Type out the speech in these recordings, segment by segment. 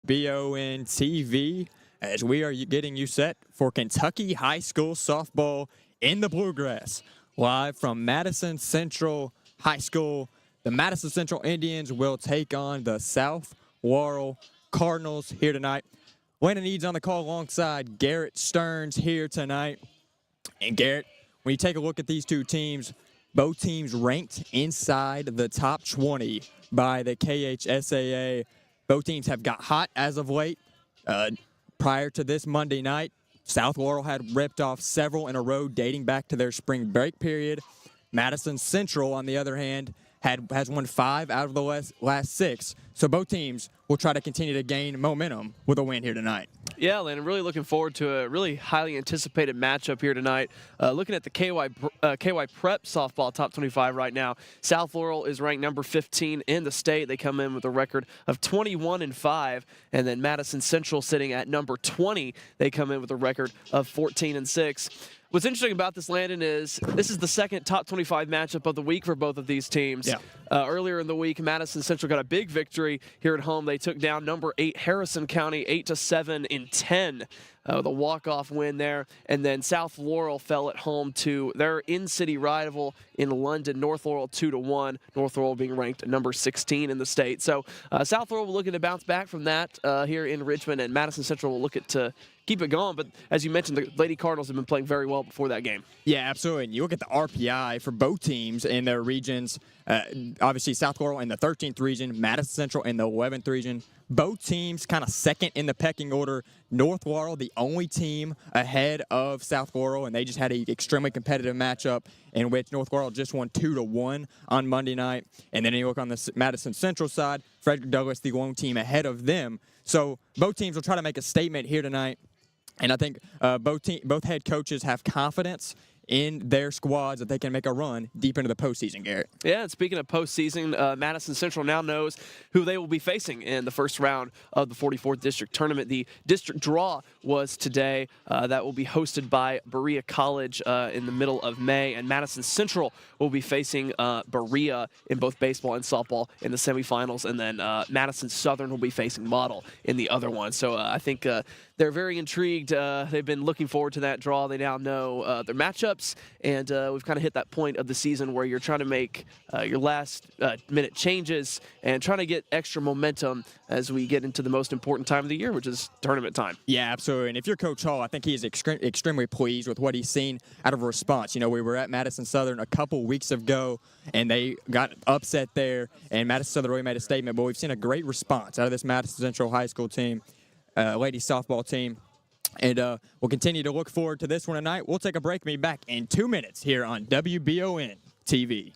WBON TV as we are getting you set for Kentucky High School softball in the Bluegrass. Live from Madison Central High School, the Madison Central Indians will take on the South Laurel Cardinals here tonight. Landon Eads on the call alongside Garrett Stearns here tonight. And Garrett, when you take a look at these two teams, both teams ranked inside the top 20 by the KHSAA. Both teams have got hot as of late. Prior to this Monday night, South Laurel had ripped off several in a row dating back to their spring break period. Madison Central, on the other hand, has won 5 out of the last 6. So both teams will try to continue to gain momentum with a win here tonight. Yeah, Landon, really looking forward to a really highly anticipated matchup here tonight. Looking at the KY Prep softball top 25 right now, South Laurel is ranked number 15 in the state. They come in with a record of 21-5, and then Madison Central sitting at number 20. They come in with a record of 14-6. What's interesting about this, Landon, is this is the second top 25 matchup of the week for both of these teams. Yeah. Earlier in the week, Madison Central got a big victory here at home. They took down number 8 Harrison County 8-7 in 10. The walk-off win there. And then South Laurel fell at home to their in-city rival in London, North Laurel 2-1. North Laurel being ranked number 16 in the state. So South Laurel will look to bounce back from that here in Richmond, and Madison Central will look to keep it going. But as you mentioned, the Lady Cardinals have been playing very well before that game. Yeah, absolutely. And you look at the RPI for both teams in their regions. Obviously, South Laurel in the 13th region, Madison Central in the 11th region. Both teams kind of second in the pecking order. North Laurel, the only team ahead of South Laurel, and they just had an extremely competitive matchup in which North Laurel just won 2-1 on Monday night. And then you look on the Madison Central side, Frederick Douglass, the lone team ahead of them. So both teams will try to make a statement here tonight. And I think both head coaches have confidence in their squads that they can make a run deep into the postseason, Garrett. Yeah, and speaking of postseason, Madison Central now knows who they will be facing in the first round of the 44th District Tournament. The district draw was today. That will be hosted by Berea College in the middle of May, and Madison Central will be facing Berea in both baseball and softball in the semifinals, and then Madison Southern will be facing Model in the other one. So I think they're very intrigued. They've been looking forward to that draw. They now know their matchups, and we've kind of hit that point of the season where you're trying to make your last-minute changes and trying to get extra momentum as we get into the most important time of the year, which is tournament time. Yeah, absolutely. And if you're Coach Hall, I think he is extremely pleased with what he's seen out of a response. You know, we were at Madison Southern a couple weeks ago, and they got upset there, and Madison Southern really made a statement. But we've seen a great response out of this Madison Central High School team. Ladies softball team. And we'll continue to look forward to this one tonight. We'll take a break and be back in 2 minutes here on WBON TV.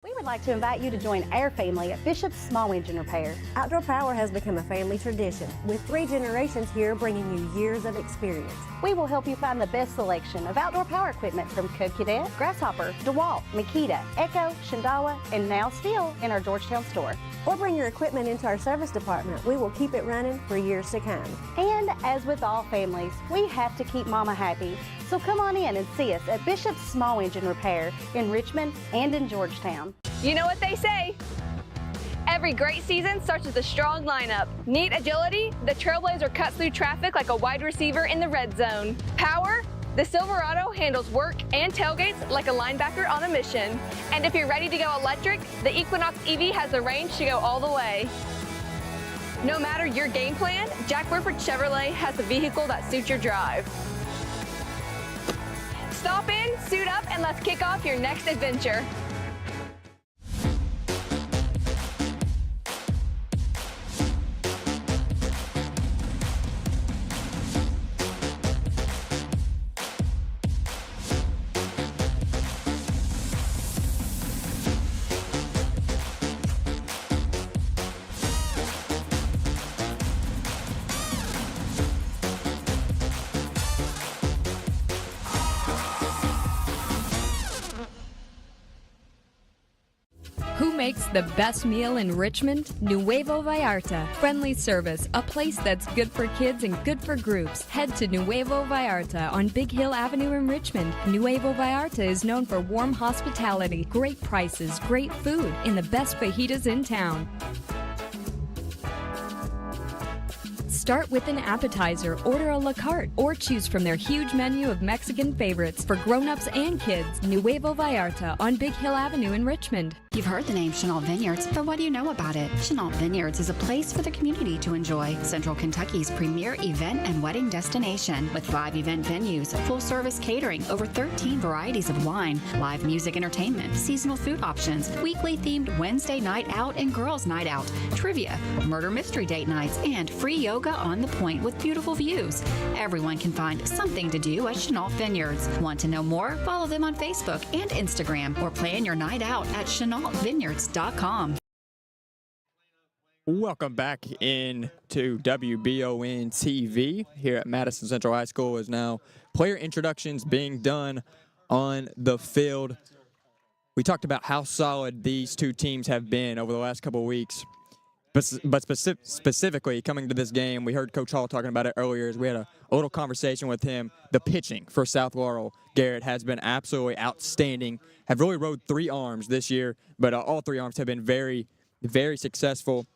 We would like to invite you to join our family at Bishop's Small Engine Repair. Outdoor Power has become a family tradition, with 3 generations here bringing you years of experience. We will help you find the best selection of outdoor power equipment from Code Cadet, Grasshopper, DeWalt, Makita, Echo, Shindawa, and now Steel in our Georgetown store. Or bring your equipment into our service department. We will keep it running for years to come. And as with all families, we have to keep Mama happy. So come on in and see us at Bishop's Small Engine Repair in Richmond and in Georgetown. You know what they say. Every great season starts with a strong lineup. Neat agility, the Trailblazer cuts through traffic like a wide receiver in the red zone. Power, the Silverado handles work and tailgates like a linebacker on a mission. And if you're ready to go electric, the Equinox EV has the range to go all the way. No matter your game plan, Jack Burford Chevrolet has the vehicle that suits your drive. Stop in, suit up, and let's kick off your next adventure. Who makes the best meal in Richmond? Nuevo Vallarta. Friendly service, a place that's good for kids and good for groups. Head to Nuevo Vallarta on Big Hill Avenue in Richmond. Nuevo Vallarta is known for warm hospitality, great prices, great food, and the best fajitas in town. Start with an appetizer, order a la carte, or choose from their huge menu of Mexican favorites for grown-ups and kids. Nuevo Vallarta on Big Hill Avenue in Richmond. You've heard the name Chenault Vineyards, but what do you know about it? Chenault Vineyards is a place for the community to enjoy. Central Kentucky's premier event and wedding destination with 5 event venues, full-service catering, over 13 varieties of wine, live music entertainment, seasonal food options, weekly themed Wednesday night out and girls night out, trivia, murder mystery date nights, and free yoga on the point with beautiful views. Everyone can find something to do at Chenault Vineyards. Want to know more? Follow them on Facebook and Instagram or plan your night out at ChenaultVineyards.com. Welcome back into WBON TV here at Madison Central High School. Is now player introductions being done on the field. We talked about how solid these two teams have been over the last couple of weeks. But specifically coming to this game, we heard Coach Hall talking about it earlier as we had a little conversation with him. The pitching for South Laurel, Garrett, has been absolutely outstanding. Have really rode 3 arms this year, but all 3 arms have been very, very successful.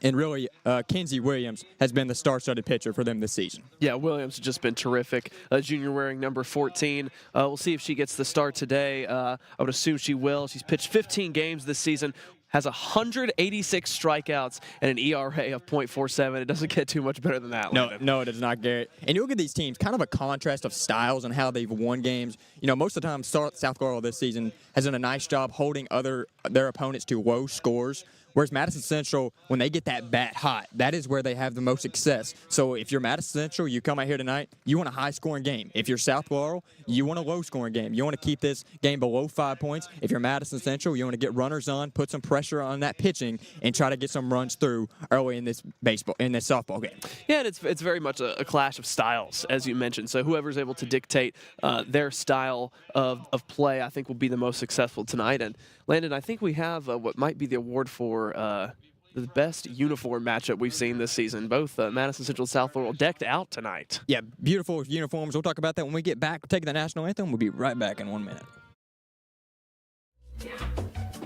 And really, Kenzie Williams has been the star-studded pitcher for them this season. Yeah, Williams has just been terrific. Junior wearing number 14. We'll see if she gets the start today. I would assume she will. She's pitched 15 games this season, has 186 strikeouts and an ERA of .47. It doesn't get too much better than that. No, it does not, Garrett. And you look at these teams, kind of a contrast of styles and how they've won games. You know, most of the time, South Laurel this season has done a nice job holding their opponents to low scores. Whereas Madison Central, when they get that bat hot, that is where they have the most success. So if you're Madison Central, you come out here tonight, you want a high-scoring game. If you're South Laurel, you want a low-scoring game. You want to keep this game below 5 points. If you're Madison Central, you want to get runners on, put some pressure on that pitching, and try to get some runs through early in this softball game. Yeah, and it's very much a clash of styles, as you mentioned. So whoever's able to dictate their style of play, I think, will be the most successful tonight. And Landon, I think we have what might be the award for the best uniform matchup we've seen this season. Both Madison Central and South Laurel decked out tonight. Yeah, beautiful uniforms. We'll talk about that when we get back. We're taking the national anthem. We'll be right back in 1 minute.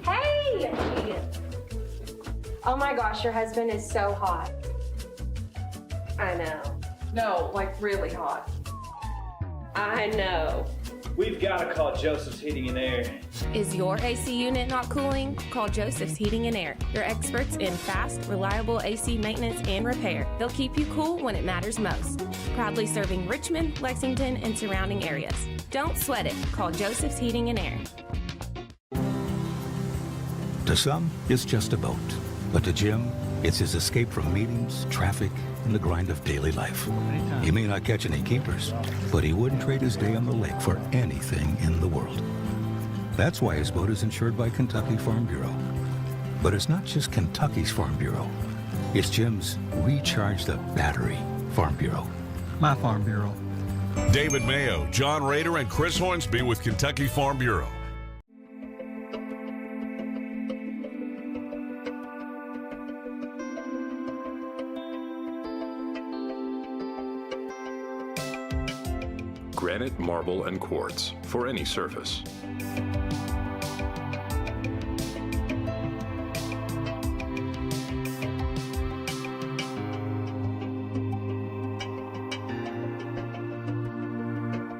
Hey! Oh my gosh, your husband is so hot. I know. No, like really hot. I know. We've got to call Joseph's Heating and Air. Is your AC unit not cooling? Call Joseph's Heating and Air. Your experts in fast, reliable AC maintenance and repair. They'll keep you cool when it matters most. Proudly serving Richmond, Lexington, and surrounding areas. Don't sweat it. Call Joseph's Heating and Air. To some, it's just a boat. But to Jim, it's his escape from meetings, traffic, and the grind of daily life. He may not catch any keepers, but he wouldn't trade his day on the lake for anything in the world. That's why his boat is insured by Kentucky Farm Bureau. But it's not just Kentucky's Farm Bureau. It's Jim's Recharge the Battery Farm Bureau. My Farm Bureau. David Mayo, John Rader, and Chris Hornsby with Kentucky Farm Bureau. Granite, marble, and quartz for any surface.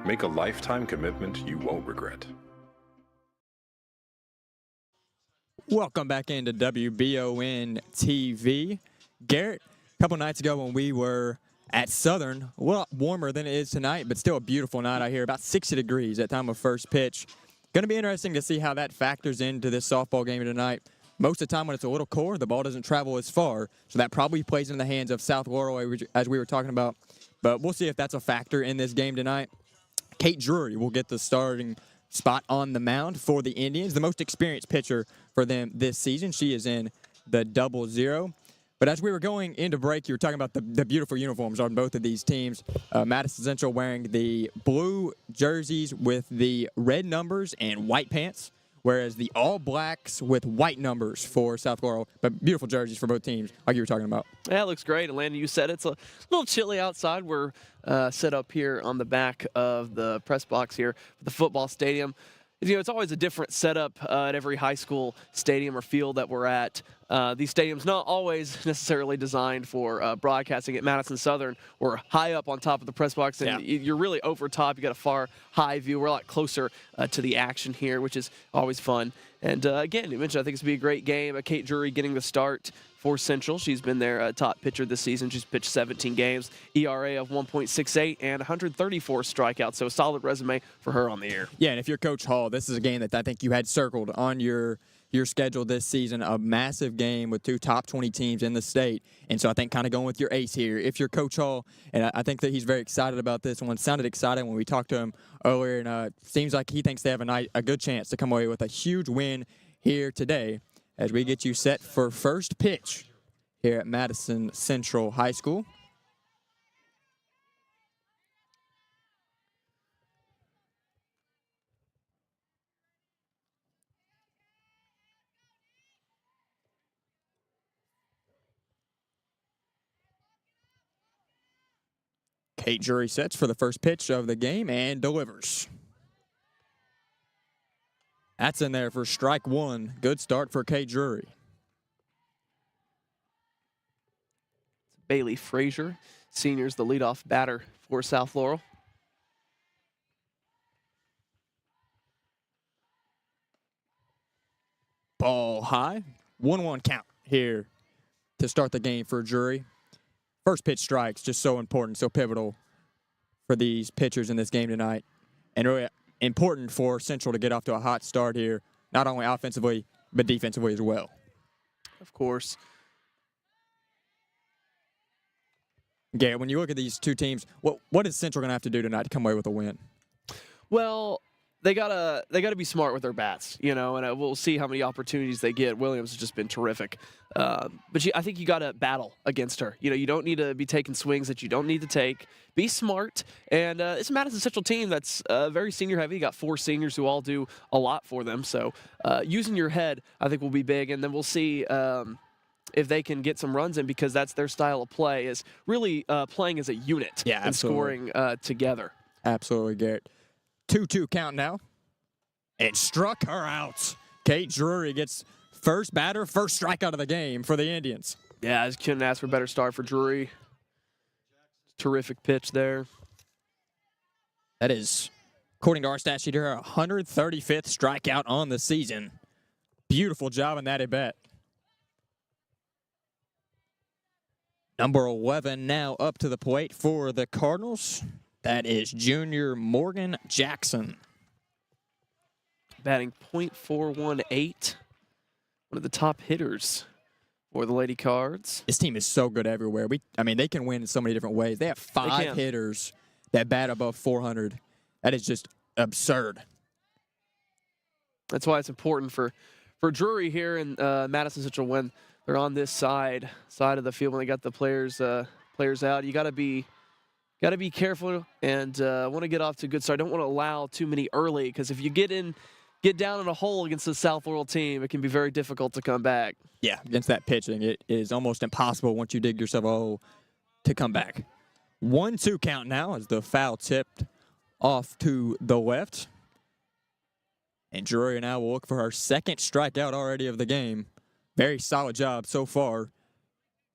Make a lifetime commitment you won't regret. Welcome back into WBON TV. Garrett, a couple nights ago when we were at Southern, a lot warmer than it is tonight, but still a beautiful night out here, about 60 degrees at time of first pitch. Going to be interesting to see how that factors into this softball game tonight. Most of the time when it's a little cooler, the ball doesn't travel as far, so that probably plays in the hands of South Laurel, as we were talking about. But we'll see if that's a factor in this game tonight. Kate Drury will get the starting spot on the mound for the Indians, the most experienced pitcher for them this season. She is in the 00. But as we were going into break, you were talking about the beautiful uniforms on both of these teams. Madison Central wearing the blue jerseys with the red numbers and white pants, whereas the All Blacks with white numbers for South Laurel. But beautiful jerseys for both teams, like you were talking about. Yeah, it looks great. And Landon, you said it's a little chilly outside. We're set up here on the back of the press box here at the football stadium. You know, it's always a different setup at every high school stadium or field that we're at. these stadiums not always necessarily designed for broadcasting. At Madison Southern, we're high up on top of the press box, and you're really over top. You got a far high view. We're a lot closer to the action here, which is always fun. And again, you mentioned I think it's going to be a great game. Kate Drury getting the start for Central. She's been their top pitcher this season. She's pitched 17 games, ERA of 1.68 and 134 strikeouts. So a solid resume for her on the year. Yeah, and if you're Coach Hall, this is a game that I think you had circled on your schedule this season, a massive game with 2 top 20 teams in the state. And so I think kind of going with your ace here. If you're Coach Hall, and I think that he's very excited about this one, sounded excited when we talked to him earlier, and seems like he thinks they have a good chance to come away with a huge win here today as we get you set for first pitch here at Madison Central High School. Kate Drury sets for the first pitch of the game and delivers. That's in there for strike 1. Good start for Kate Drury. Bailey Frazier, senior's the leadoff batter for South Laurel. Ball high. 1-1 count here to start the game for Drury. First pitch strikes, just so important, so pivotal for these pitchers in this game tonight. And really important for Central to get off to a hot start here, not only offensively, but defensively as well. Of course. Yeah, when you look at these two teams, what is Central going to have to do tonight to come away with a win? Well, they gotta be smart with their bats, and we'll see how many opportunities they get. Williams has just been terrific, but I think you gotta battle against her. You don't need to be taking swings that you don't need to take. Be smart, and it's a Madison Central team that's very senior heavy. You got 4 seniors who all do a lot for them, so using your head I think will be big, and then we'll see if they can get some runs in, because that's their style of play, is really playing as a unit and scoring together. Absolutely, Garrett. 2-2 count now. And struck her out. Kate Drury gets first batter, first strikeout of the game for the Indians. Yeah, I just couldn't ask for a better start for Drury. Terrific pitch there. That is, according to our stat sheet here, 135th strikeout on the season. Beautiful job on that at bat. Number 11 now up to the plate for the Cardinals. That is junior Morgan Jackson. Batting .418. One of the top hitters for the Lady Cards. This team is so good everywhere. They can win in so many different ways. They have 5 hitters that bat above 400. That is just absurd. That's why it's important for Drury here in Madison Central when they're on this side of the field, when they got the players out. You got to be careful and want to get off to a good start. Don't want to allow too many early, because if you get down in a hole against the South Laurel team, it can be very difficult to come back. Yeah, against that pitching, it is almost impossible once you dig yourself a hole to come back. 1-2 count now as the foul tipped off to the left. And Drury now will look for her second strikeout already of the game. Very solid job so far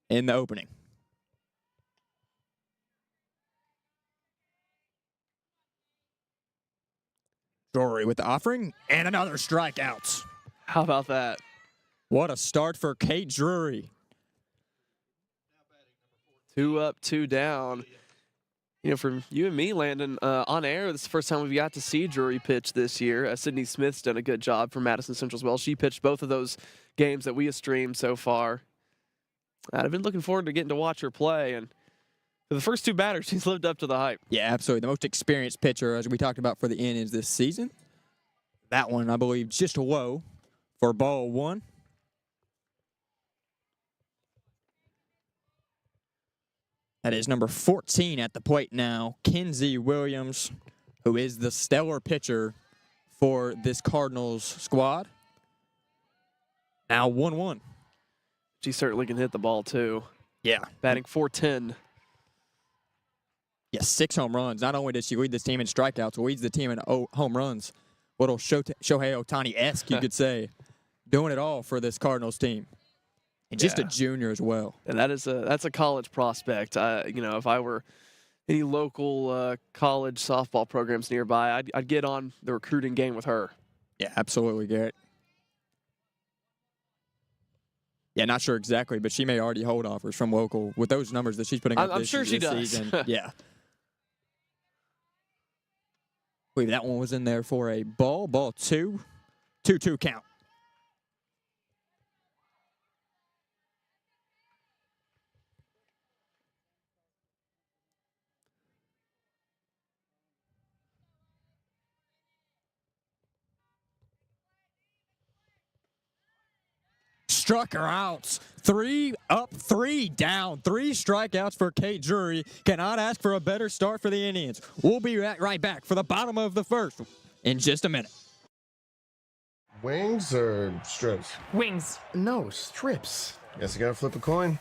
in the opening. Drury with the offering and another strikeout. How about that? What a start for Kate Drury. 2 up, 2 down. From you and me, Landon, on air, this is the first time we've got to see Drury pitch this year. Sydney Smith's done a good job for Madison Central as well. She pitched both of those games that we have streamed so far. I've been looking forward to getting to watch her play, and for the first 2 batters, she's lived up to the hype. Yeah, absolutely. The most experienced pitcher, as we talked about, for the Indians this season. That one, I believe, just low for ball 1. That is number 14 at the plate now, Kenzie Williams, who is the stellar pitcher for this Cardinals squad. Now 1-1. She certainly can hit the ball, too. Yeah. Batting .410. Yeah, 6 home runs. Not only did she lead this team in strikeouts, leads the team in home runs. Little Shohei Ohtani-esque, you could say. Doing it all for this Cardinals team. And just a junior as well. And that's a college prospect. If I were any local college softball programs nearby, I'd get on the recruiting game with her. Yeah, absolutely, Garrett. Yeah, not sure exactly, but she may already hold offers from local with those numbers that she's putting up I'm sure she does. Season. Yeah. I believe that one was in there for a ball 2. 2-2 count. Struck her out. 3 up, 3 down. 3 strikeouts for Kate Drury. Cannot ask for a better start for the Indians. We'll be right back for the bottom of the first in just a minute. Wings or strips? Wings. No, strips. Guess I gotta flip a coin.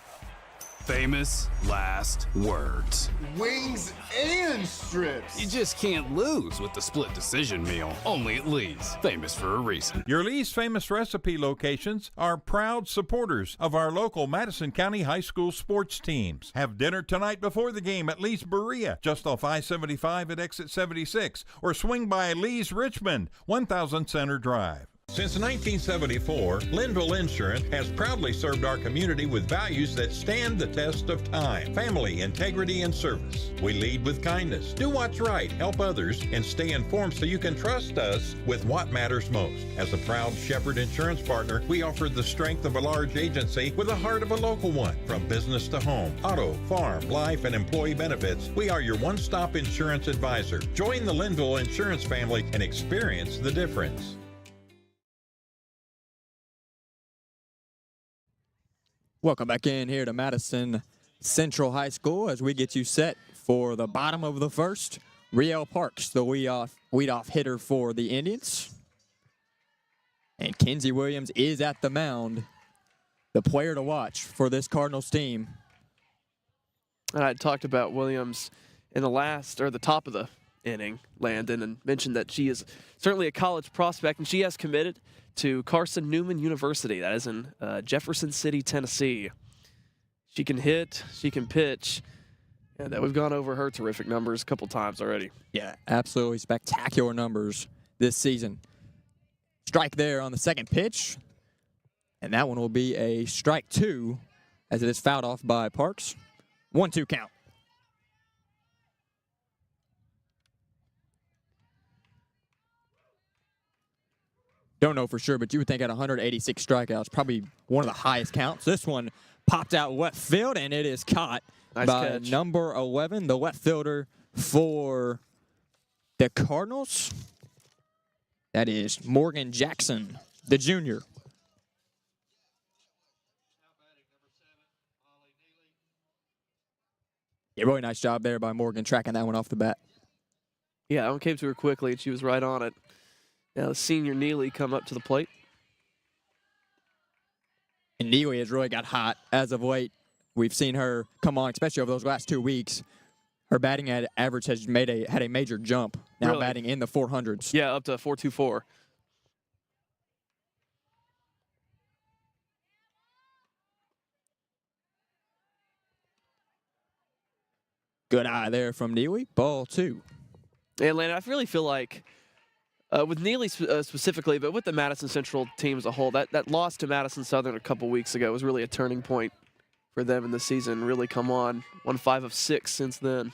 Famous last words. Wings and strips. You just can't lose with the split decision meal. Only at Lee's. Famous for a reason. Your Lee's Famous Recipe locations are proud supporters of our local Madison County High School sports teams. Have dinner tonight before the game at Lee's Berea, just off I-75 at exit 76, or swing by Lee's Richmond, 1000 Center Drive. Since 1974, Linville Insurance has proudly served our community with values that stand the test of time: family, integrity, and service. We lead with kindness, do what's right, help others, and stay informed so you can trust us with what matters most. As a proud Shepherd Insurance partner, we offer the strength of a large agency with the heart of a local one. From business to home, auto, farm, life, and employee benefits, we are your one-stop insurance advisor. Join the Linville Insurance family and experience the difference. Welcome back in here to Madison Central High School as we get you set for the bottom of the first. Riel Parks, the leadoff hitter for the Indians. And Kenzie Williams is at the mound, the player to watch for this Cardinals team. And I talked about Williams in the top of the inning, Landon, and mentioned that she is certainly a college prospect, and she has committed to Carson Newman University. That is in Jefferson City, Tennessee. She can hit, she can pitch, and we've gone over her terrific numbers a couple times already. Yeah, absolutely spectacular numbers this season. Strike there on the second pitch, and that one will be a strike 2 as it is fouled off by Parks. 1-2 count. Don't know for sure, but you would think at 186 strikeouts, probably one of the highest counts. This one popped out left field, and it is caught by catch. Number 11, the left fielder for the Cardinals. That is Morgan Jackson, the junior. Yeah, really nice job there by Morgan tracking that one off the bat. Yeah, that one came to her quickly, and she was right on it. Now the senior Neely come up to the plate. And Neely has really got hot as of late. We've seen her come on, especially over those last 2 weeks. Her batting average has had a major jump, now Really? batting in the 400s. Yeah, up to 424. Good eye there from Neely. Ball 2. And Landon, I really feel like with Neely specifically, but with the Madison Central team as a whole, that loss to Madison Southern a couple weeks ago was really a turning point for them in the season. Really come on. Won 5 of 6 since then.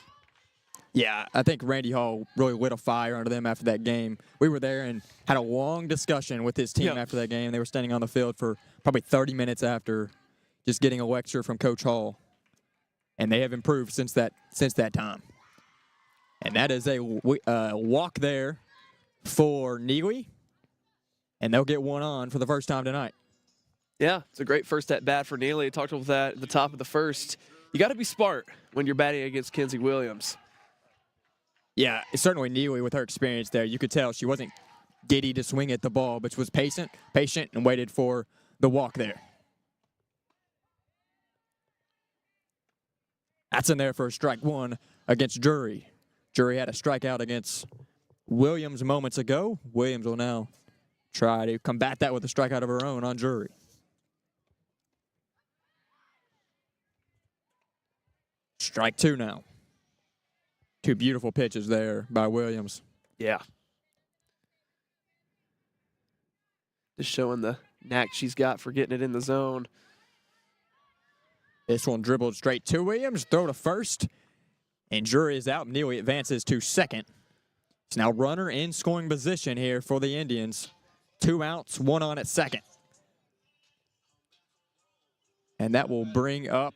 Yeah, I think Randy Hall really lit a fire under them after that game. We were there and had a long discussion with his team after that game. They were standing on the field for probably 30 minutes after, just getting a lecture from Coach Hall. And they have improved since that time. And that is a walk there for Neely, and they'll get one on for the first time tonight. Yeah, it's a great first at bat for Neely. I talked about that at the top of the first. You got to be smart when you're batting against Kenzie Williams. Yeah, certainly Neely, with her experience there, you could tell she wasn't giddy to swing at the ball, but she was patient, and waited for the walk there. That's in there for strike 1 against Drury. Drury had a strikeout against Williams moments ago. Williams will now try to combat that with a strikeout of her own on Drury. Strike 2 now. 2 beautiful pitches there by Williams. Yeah. Just showing the knack she's got for getting it in the zone. This one dribbled straight to Williams. Throw to first. And Drury is out. Neely advances to second. It's now runner in scoring position here for the Indians. 2 outs, 1 on at second. And that will bring up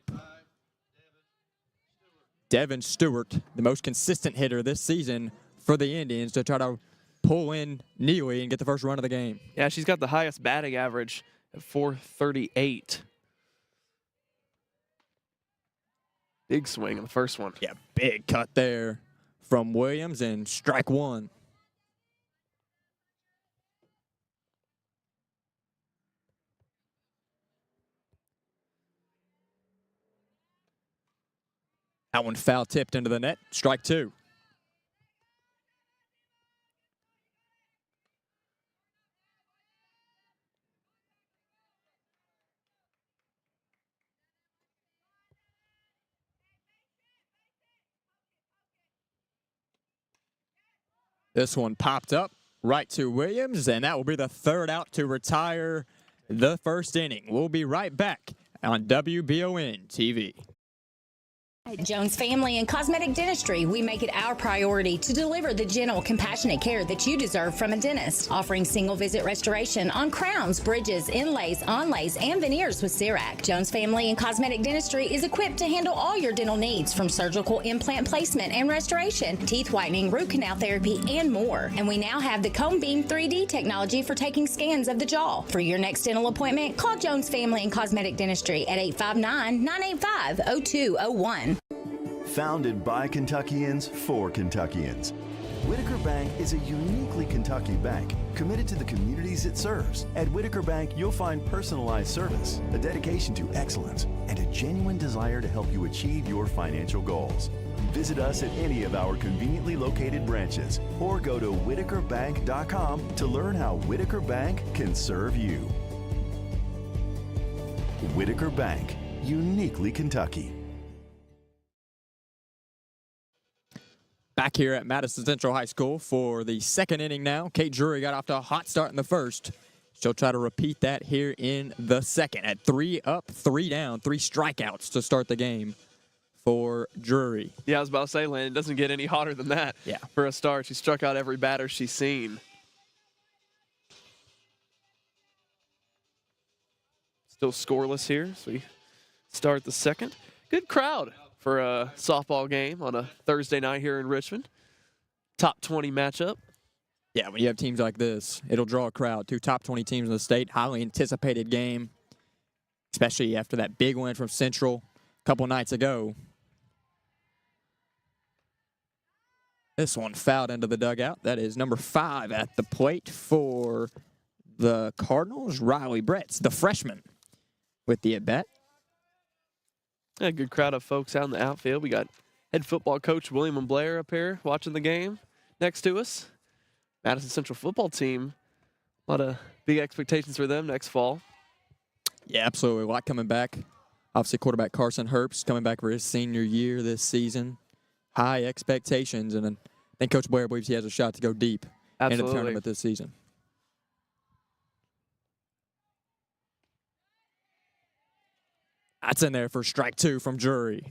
Devin Stewart, the most consistent hitter this season for the Indians, to try to pull in Neely and get the first run of the game. Yeah, she's got the highest batting average at .438. Big swing in the first one. Yeah, big cut there from Williams, and strike 1. That one foul tipped into the net. Strike 2. This one popped up right to Williams, and that will be the 3rd out to retire the first inning. We'll be right back on WBON TV. At Jones Family and Cosmetic Dentistry, we make it our priority to deliver the gentle, compassionate care that you deserve from a dentist. Offering single-visit restoration on crowns, bridges, inlays, onlays, and veneers with CERAC. Jones Family and Cosmetic Dentistry is equipped to handle all your dental needs, from surgical implant placement and restoration, teeth whitening, root canal therapy, and more. And we now have the Cone Beam 3D technology for taking scans of the jaw. For your next dental appointment, call Jones Family and Cosmetic Dentistry at 859-985-0201. Founded by Kentuckians for Kentuckians, Whitaker Bank is a uniquely Kentucky bank committed to the communities it serves. At Whitaker Bank, you'll find personalized service, a dedication to excellence, and a genuine desire to help you achieve your financial goals. Visit us at any of our conveniently located branches or go to whitakerbank.com to learn how Whitaker Bank can serve you. Whitaker Bank, uniquely Kentucky. Back here at Madison Central High School for the 2nd inning now. Kate Drury got off to a hot start in the first. She'll try to repeat that here in the second. At 3 up, 3 down, 3 strikeouts to start the game for Drury. Yeah, I was about to say, Landon, it doesn't get any hotter than that for a start. She struck out every batter she's seen. Still scoreless here as we start the second. Good crowd for a softball game on a Thursday night here in Richmond. Top 20 matchup. Yeah, when you have teams like this, it'll draw a crowd. 2 top 20 teams in the state. Highly anticipated game, especially after that big win from Central a couple nights ago. This one fouled into the dugout. That is number 5 at the plate for the Cardinals. Riley Bretz, the freshman, with the at-bat. A good crowd of folks out in the outfield. We got head football coach William and Blair up here watching the game next to us. Madison Central football team, a lot of big expectations for them next fall. Yeah, absolutely. A lot coming back. Obviously, quarterback Carson Herbst coming back for his senior year this season. High expectations, and I think Coach Blair believes he has a shot to go deep into the tournament this season. That's in there for strike 2 from Drury.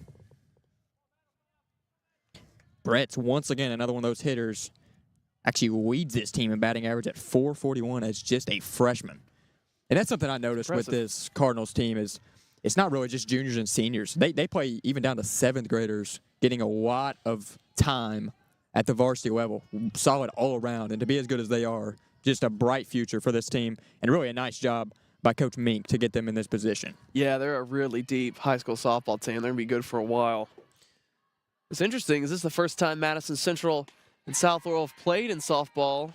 Brett's once again another one of those hitters. Actually leads this team in batting average at .441 as just a freshman. And that's something I noticed with this Cardinals team is it's not really just juniors and seniors. They play even down to 7th graders, getting a lot of time at the varsity level. Solid all around. And to be as good as they are, just a bright future for this team. And really a nice job by Coach Mink to get them in this position. Yeah, they're a really deep high school softball team. They're going to be good for a while. What's interesting is this is the first time Madison Central and South Laurel have played in softball.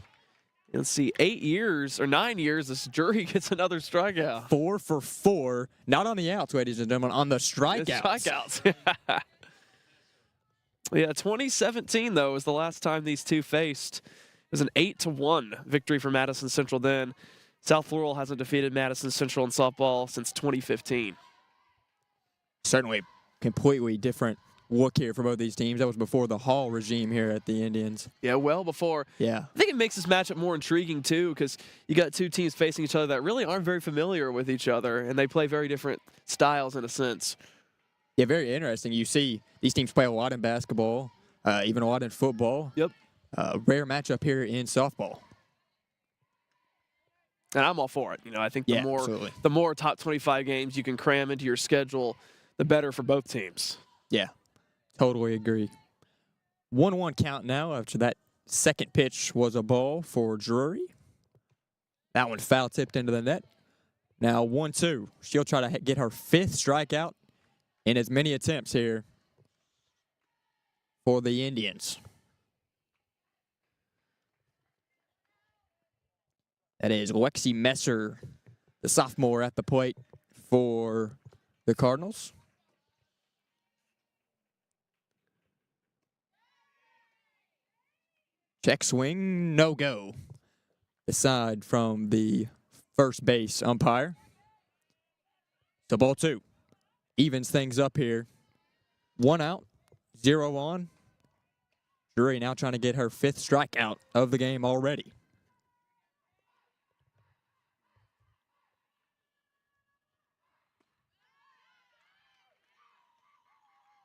Let's see, 8 years or 9 years, this Drury gets another strikeout. 4 for 4, not on the outs, ladies and gentlemen, on the strikeouts. Yeah, 2017, though, was the last time these two faced. It was an 8-1 victory for Madison Central then. South Laurel hasn't defeated Madison Central in softball since 2015. Certainly completely different look here for both these teams. That was before the Hall regime here at the Indians. Yeah, well before. Yeah. I think it makes this matchup more intriguing, too, because you got two teams facing each other that really aren't very familiar with each other, and they play very different styles in a sense. Yeah, very interesting. You see these teams play a lot in basketball, even a lot in football. Yep. Rare matchup here in softball. And I'm all for it. You know, I think absolutely. the more top 25 games you can cram into your schedule, the better for both teams. Yeah, totally agree. 1-1 count now after that second pitch was a ball for Drury. That one foul tipped into the net. Now 1-2. She'll try to get her 5th strikeout in as many attempts here for the Indians. That is Lexi Messer, the sophomore, at the plate for the Cardinals. Check swing, no go. Aside from the first base umpire. So ball 2. Evens things up here. 1 out, 0 on. Drury now trying to get her 5th strikeout of the game already.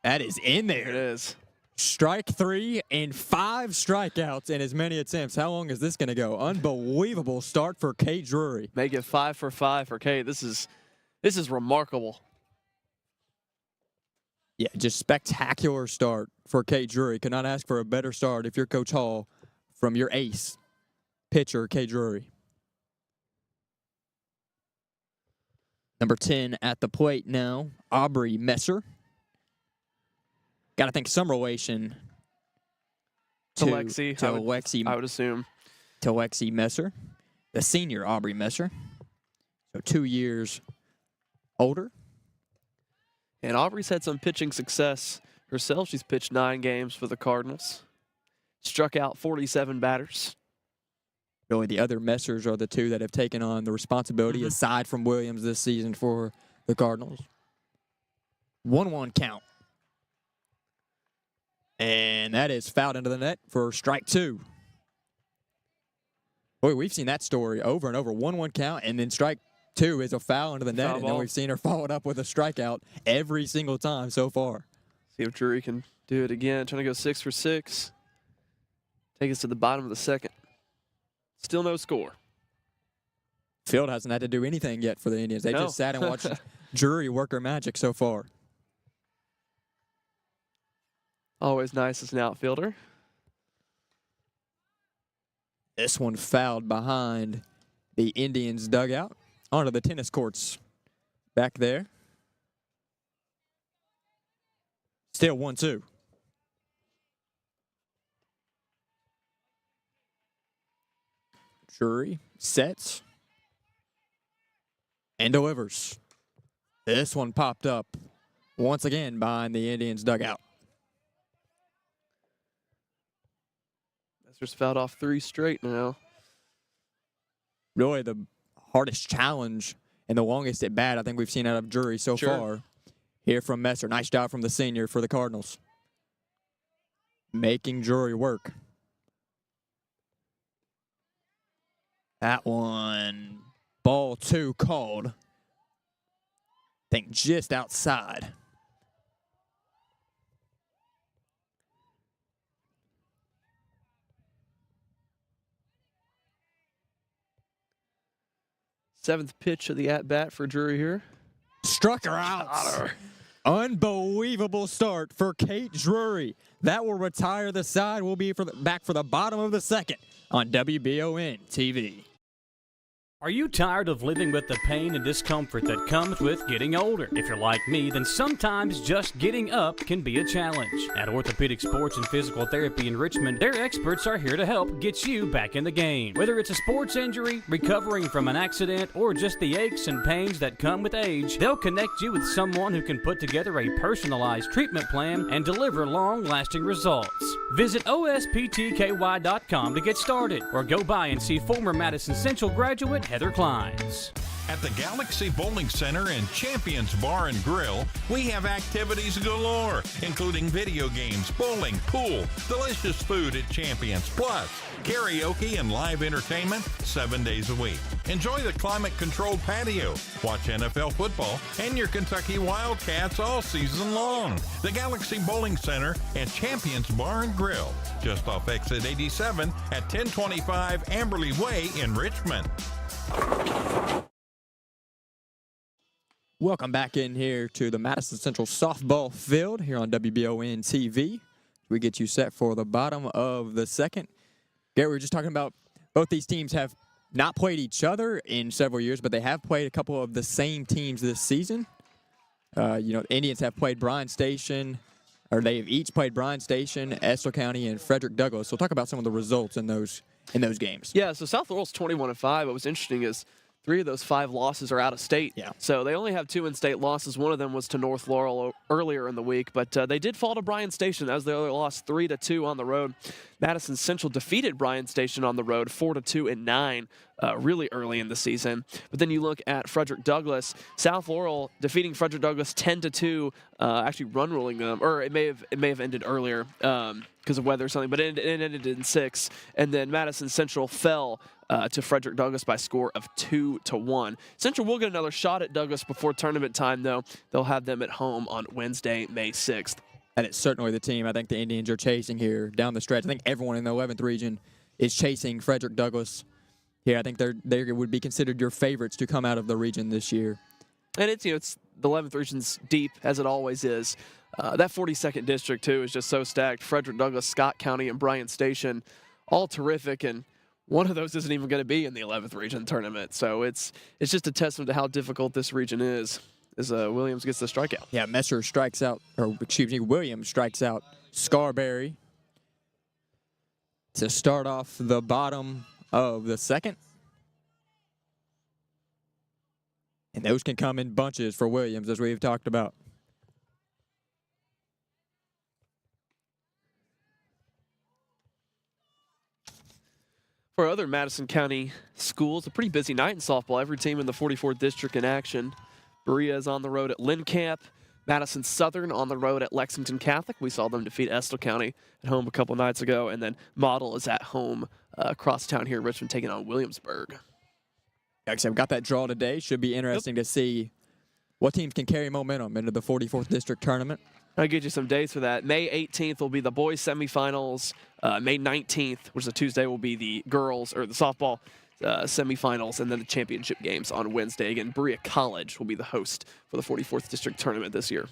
That is in there. It is. Strike 3 and 5 strikeouts in as many attempts. How long is this going to go? Unbelievable start for Kate Drury. Make it 5 for 5 for Kate. This is remarkable. Yeah, just spectacular start for Kate Drury. Could not ask for a better start if you're Coach Hall from your ace pitcher, Kate Drury. Number 10 at the plate now, Aubrey Messer. Got to think some relation to Lexi. I would assume. To Lexi Messer, the senior Aubrey Messer. So 2 years older. And Aubrey's had some pitching success herself. She's pitched 9 games for the Cardinals. Struck out 47 batters. Really, the other Messers are the 2 that have taken on the responsibility, aside from Williams this season for the Cardinals. 1-1 count. And that is fouled into the net for strike 2. Boy, we've seen that story over and over. 1-1 count, and then strike 2 is a foul into the net, and then we've seen her follow it up with a strikeout every single time so far. See if Drury can do it again. Trying to go 6 for 6. Take us to the bottom of the second. Still no score. Field hasn't had to do anything yet for the Indians. They just sat and watched Drury work her magic so far. Always nice as an outfielder. This one fouled behind the Indians' dugout onto the tennis courts back there. Still 1-2. Drury sets and delivers. This one popped up once again behind the Indians' dugout. Messer's fouled off 3 straight now. Really the hardest challenge and the longest at bat I think we've seen out of Drury so far. Here from Messer. Nice job from the senior for the Cardinals. Making Drury work. That one, ball 2 called. I think just outside. Seventh pitch of the at-bat for Drury here. Struck her out. Unbelievable start for Kate Drury. That will retire the side. We'll be back for the bottom of the second on WBON TV. Are you tired of living with the pain and discomfort that comes with getting older? If you're like me, then sometimes just getting up can be a challenge. At Orthopedic Sports and Physical Therapy in Richmond, their experts are here to help get you back in the game. Whether it's a sports injury, recovering from an accident, or just the aches and pains that come with age, they'll connect you with someone who can put together a personalized treatment plan and deliver long-lasting results. Visit osptky.com to get started, or go by and see former Madison Central graduate Heather Clines. At the Galaxy Bowling Center and Champions Bar and Grill, we have activities galore, including video games, bowling, pool, delicious food at Champions, plus karaoke and live entertainment 7 days a week. Enjoy the climate-controlled patio, watch NFL football, and your Kentucky Wildcats all season long. The Galaxy Bowling Center and Champions Bar and Grill, just off exit 87 at 1025 Amberley Way in Richmond. Welcome back in here to the Madison Central softball field here on WBON TV. We get you set for the bottom of the second. Gary, we were just talking about both these teams have not played each other in several years, but they have played a couple of the same teams this season. The Indians have played Bryan Station, or they've each played Bryan Station, Estill County, and Frederick Douglass. So talk about some of the results in those games. Yeah, so South Laurel's 21-5. What was interesting is 3 of those 5 losses are out of state. Yeah. So they only have 2 in-state losses. One of them was to North Laurel earlier in the week, but they did fall to Bryan Station. That was their other loss, 3-2 on the road. Madison Central defeated Bryan Station on the road, 4-2 and 9, really early in the season. But then you look at Frederick Douglass. South Laurel defeating Frederick Douglass 10-2, actually run ruling them, or it may have ended earlier because of weather or something, but it ended in 6. And then Madison Central fell to Frederick Douglass by a score of 2-1. Central will get another shot at Douglass before tournament time, though. They'll have them at home on Wednesday, May 6th. And it's certainly the team I think the Indians are chasing here down the stretch. I think everyone in the 11th region is chasing Frederick Douglass here. I think they would be considered your favorites to come out of the region this year. And it's the 11th region's deep, as it always is. That 42nd district, too, is just so stacked. Frederick Douglass, Scott County, and Bryan Station, all terrific. And one of those isn't even going to be in the 11th region tournament. So it's just a testament to how difficult this region is as Williams gets the strikeout. Yeah, Williams strikes out Scarberry to start off the bottom of the second. And those can come in bunches for Williams, as we've talked about. For other Madison County schools, a pretty busy night in softball. Every team in the 44th district in action. Berea is on the road at Lynn Camp. Madison Southern on the road at Lexington Catholic. We saw them defeat Estill County at home a couple nights ago. And then Model is at home across town here in Richmond, taking on Williamsburg. Like I said, we've got that draw today. Should be interesting to see what teams can carry momentum into the 44th district tournament. I'll get you some dates for that. May 18th will be the boys semifinals. May 19th, which is a Tuesday, will be the girls or the softball semifinals, and then the championship games on Wednesday. Again, Berea College will be the host for the 44th district tournament this year.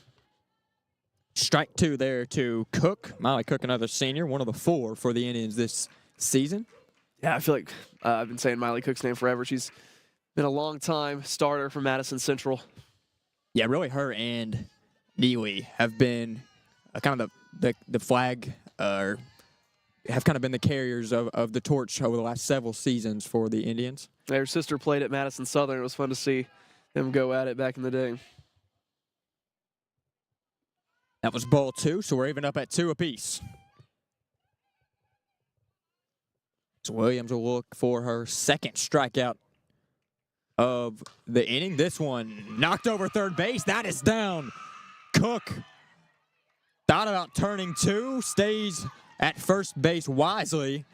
Strike 2 there to Cook. Miley Cook, another senior, one of the 4 for the Indians this season. Yeah, I feel like I've been saying Miley Cook's name forever. She's been a long-time starter for Madison Central. Yeah, really her and Neely have been kind of the flag, have kind of been the carriers of the torch over the last several seasons for the Indians. Their sister played at Madison Southern. It was fun to see them go at it back in the day. That was ball 2, so we're even up at 2 apiece. So Williams will look for her second strikeout of the inning. This one knocked over third base. That is down. Cook thought about turning 2, stays at first base wisely,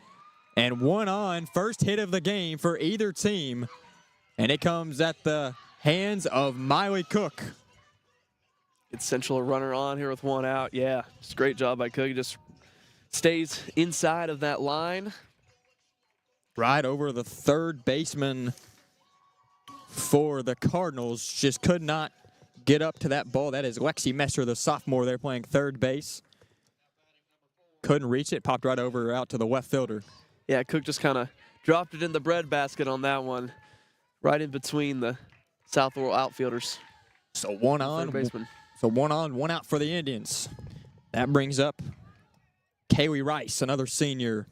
and 1 on. First hit of the game for either team, and it comes at the hands of Miley Cook. It's Central a runner on here with 1 out. Yeah, it's a great job by Cook. He just stays inside of that line. Right over the third baseman for the Cardinals. Just could not get up to that ball. That is Lexi Messer, the sophomore there playing third base. Couldn't reach it. Popped right over out to the left fielder. Yeah, Cook just kind of dropped it in the breadbasket on that one. Right in between the South Laurel outfielders. So 1 on. Baseman. So 1 on, 1 out for the Indians. That brings up Kaylee Rice, another senior,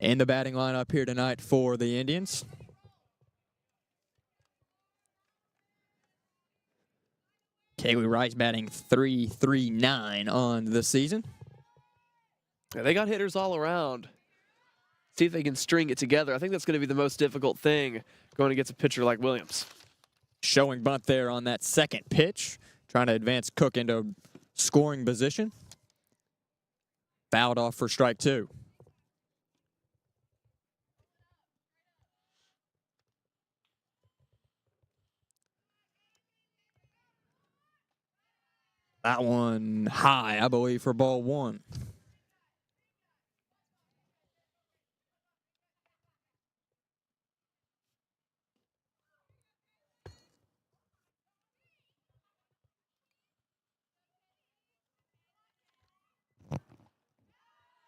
in the batting lineup here tonight for the Indians. Kaylee Rice batting .339 on the season. Yeah, they got hitters all around. see if they can string it together. I think that's going to be the most difficult thing going against a pitcher like Williams. Showing bunt there on that second pitch, trying to advance Cook into scoring position. Fouled off for strike 2. That one high, I believe, for ball 1.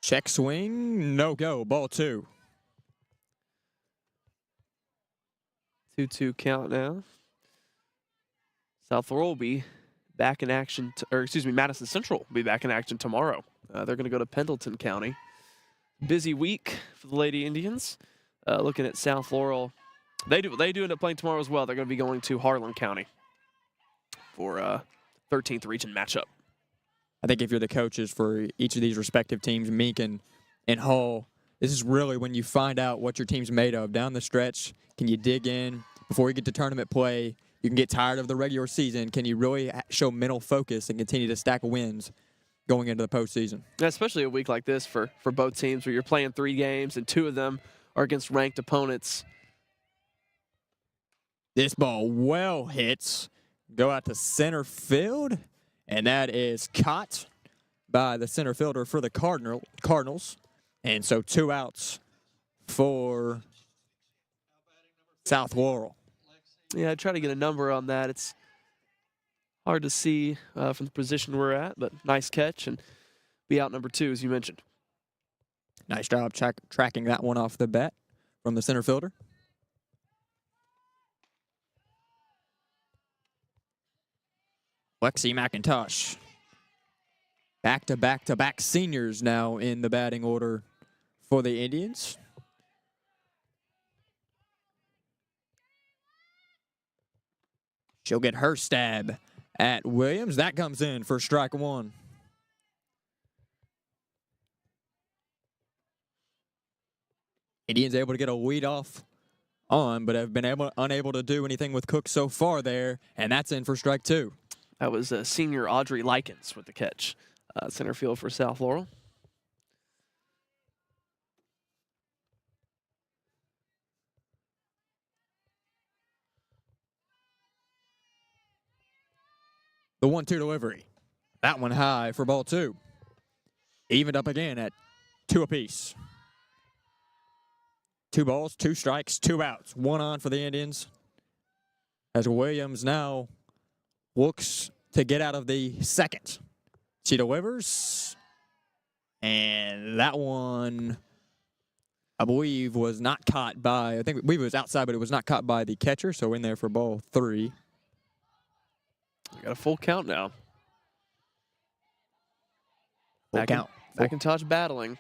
Check swing, no go, ball 2. 2-2 count now. South Laurel will be back in action, Madison Central will be back in action tomorrow. They're going to go to Pendleton County. Busy week for the Lady Indians. Looking at South Laurel, they do end up playing tomorrow as well. They're going to be going to Harlan County for 13th region matchup. I think if you're the coaches for each of these respective teams, Meek and Hall, this is really when you find out what your team's made of. Down the stretch, can you dig in before you get to tournament play? You can get tired of the regular season. Can you really show mental focus and continue to stack wins going into the postseason? Especially a week like this for both teams where you're playing 3 games and 2 of them are against ranked opponents. This ball well hits. Go out to center field, and that is caught by the center fielder for the Cardinals. And so 2 outs for South Laurel. Yeah, I try to get a number on that. It's hard to see from the position we're at, but nice catch and be out number 2, as you mentioned. Nice job tracking that one off the bat from the center fielder. Lexi McIntosh. Back-to-back-to-back seniors now in the batting order for the Indians. She'll get her stab at Williams. That comes in for strike 1. Indians able to get a lead off on, but have been unable to do anything with Cook so far there, and that's in for strike 2. That was senior Audrey Likens with the catch. Center field for South Laurel. The 1-2 delivery. That one high for ball 2. Evened up again at 2 apiece. 2 balls, 2 strikes, 2 outs. 1 on for the Indians. As Williams now looks to get out of the second. She delivers. And that one, I believe, was not caught by, I believe it was outside, but it was not caught by the catcher. So in there for ball 3. We got a full count now. Full count. McIntosh battling.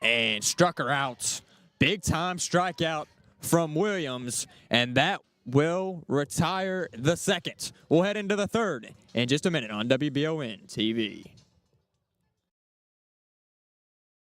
And struck her out. Big time strikeout from Williams. And that will retire the second. We'll head into the third in just a minute on WBON TV.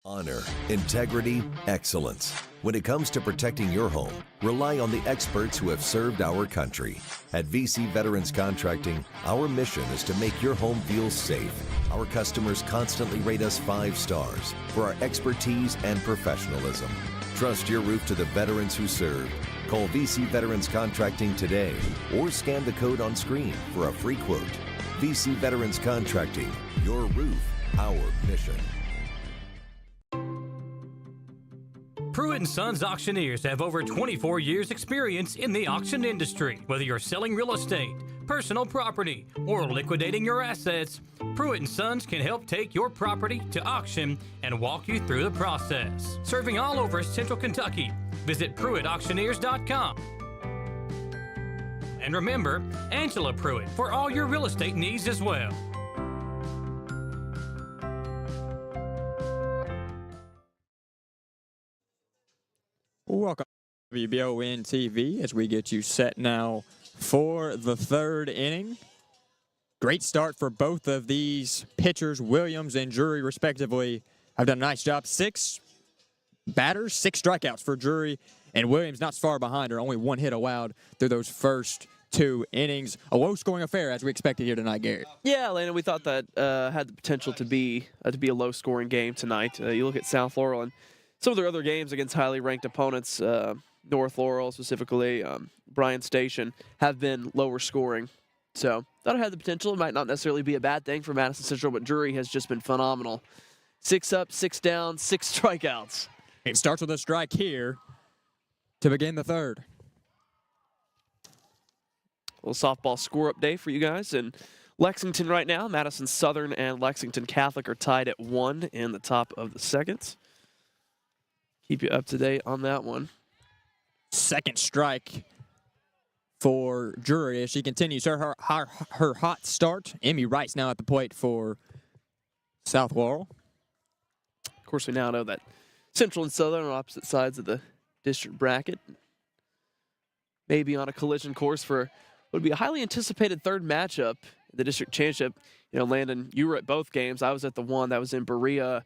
Honor, integrity, excellence. When it comes to protecting your home, rely on the experts who have served our country. At VC Veterans Contracting, our mission is to make your home feel safe. Our customers constantly rate us 5 stars for our expertise and professionalism. Trust your roof to the veterans who served. Call VC Veterans Contracting today or scan the code on screen for a free quote. VC Veterans Contracting, your roof, our mission. Pruitt & Sons Auctioneers have over 24 years experience in the auction industry. Whether you're selling real estate, personal property, or liquidating your assets, Pruitt & Sons can help take your property to auction and walk you through the process. Serving all over Central Kentucky, visit PruittAuctioneers.com. And remember, Angela Pruitt for all your real estate needs as well. Welcome to WBON TV as we get you set now for the third inning. Great start for both of these pitchers, Williams and Drury, respectively. Have done a nice job. 6 batters, 6 strikeouts for Drury, and Williams not far behind her, only 1 hit allowed through those first 2 innings. A low-scoring affair, as we expected here tonight, Garrett. Yeah, Landon, we thought that had the potential to be a low-scoring game tonight. You look at South Laurel and some of their other games against highly ranked opponents, North Laurel specifically, Bryan Station, have been lower scoring. So thought it had the potential. It might not necessarily be a bad thing for Madison Central, but Drury has just been phenomenal. 6 up, 6 down, 6 strikeouts. It starts with a strike here to begin the third. A little softball score update for you guys. In Lexington right now, Madison Southern and Lexington Catholic are tied at 1 in the top of the second. Keep you up to date on that one. Second strike for Drury as she continues her hot start. Emmy Wright's now at the plate for South Laurel. Of course, we now know that Central and Southern are opposite sides of the district bracket. Maybe on a collision course for what would be a highly anticipated third matchup in the district championship. You know, Landon, you were at both games. I was at the one that was in Berea.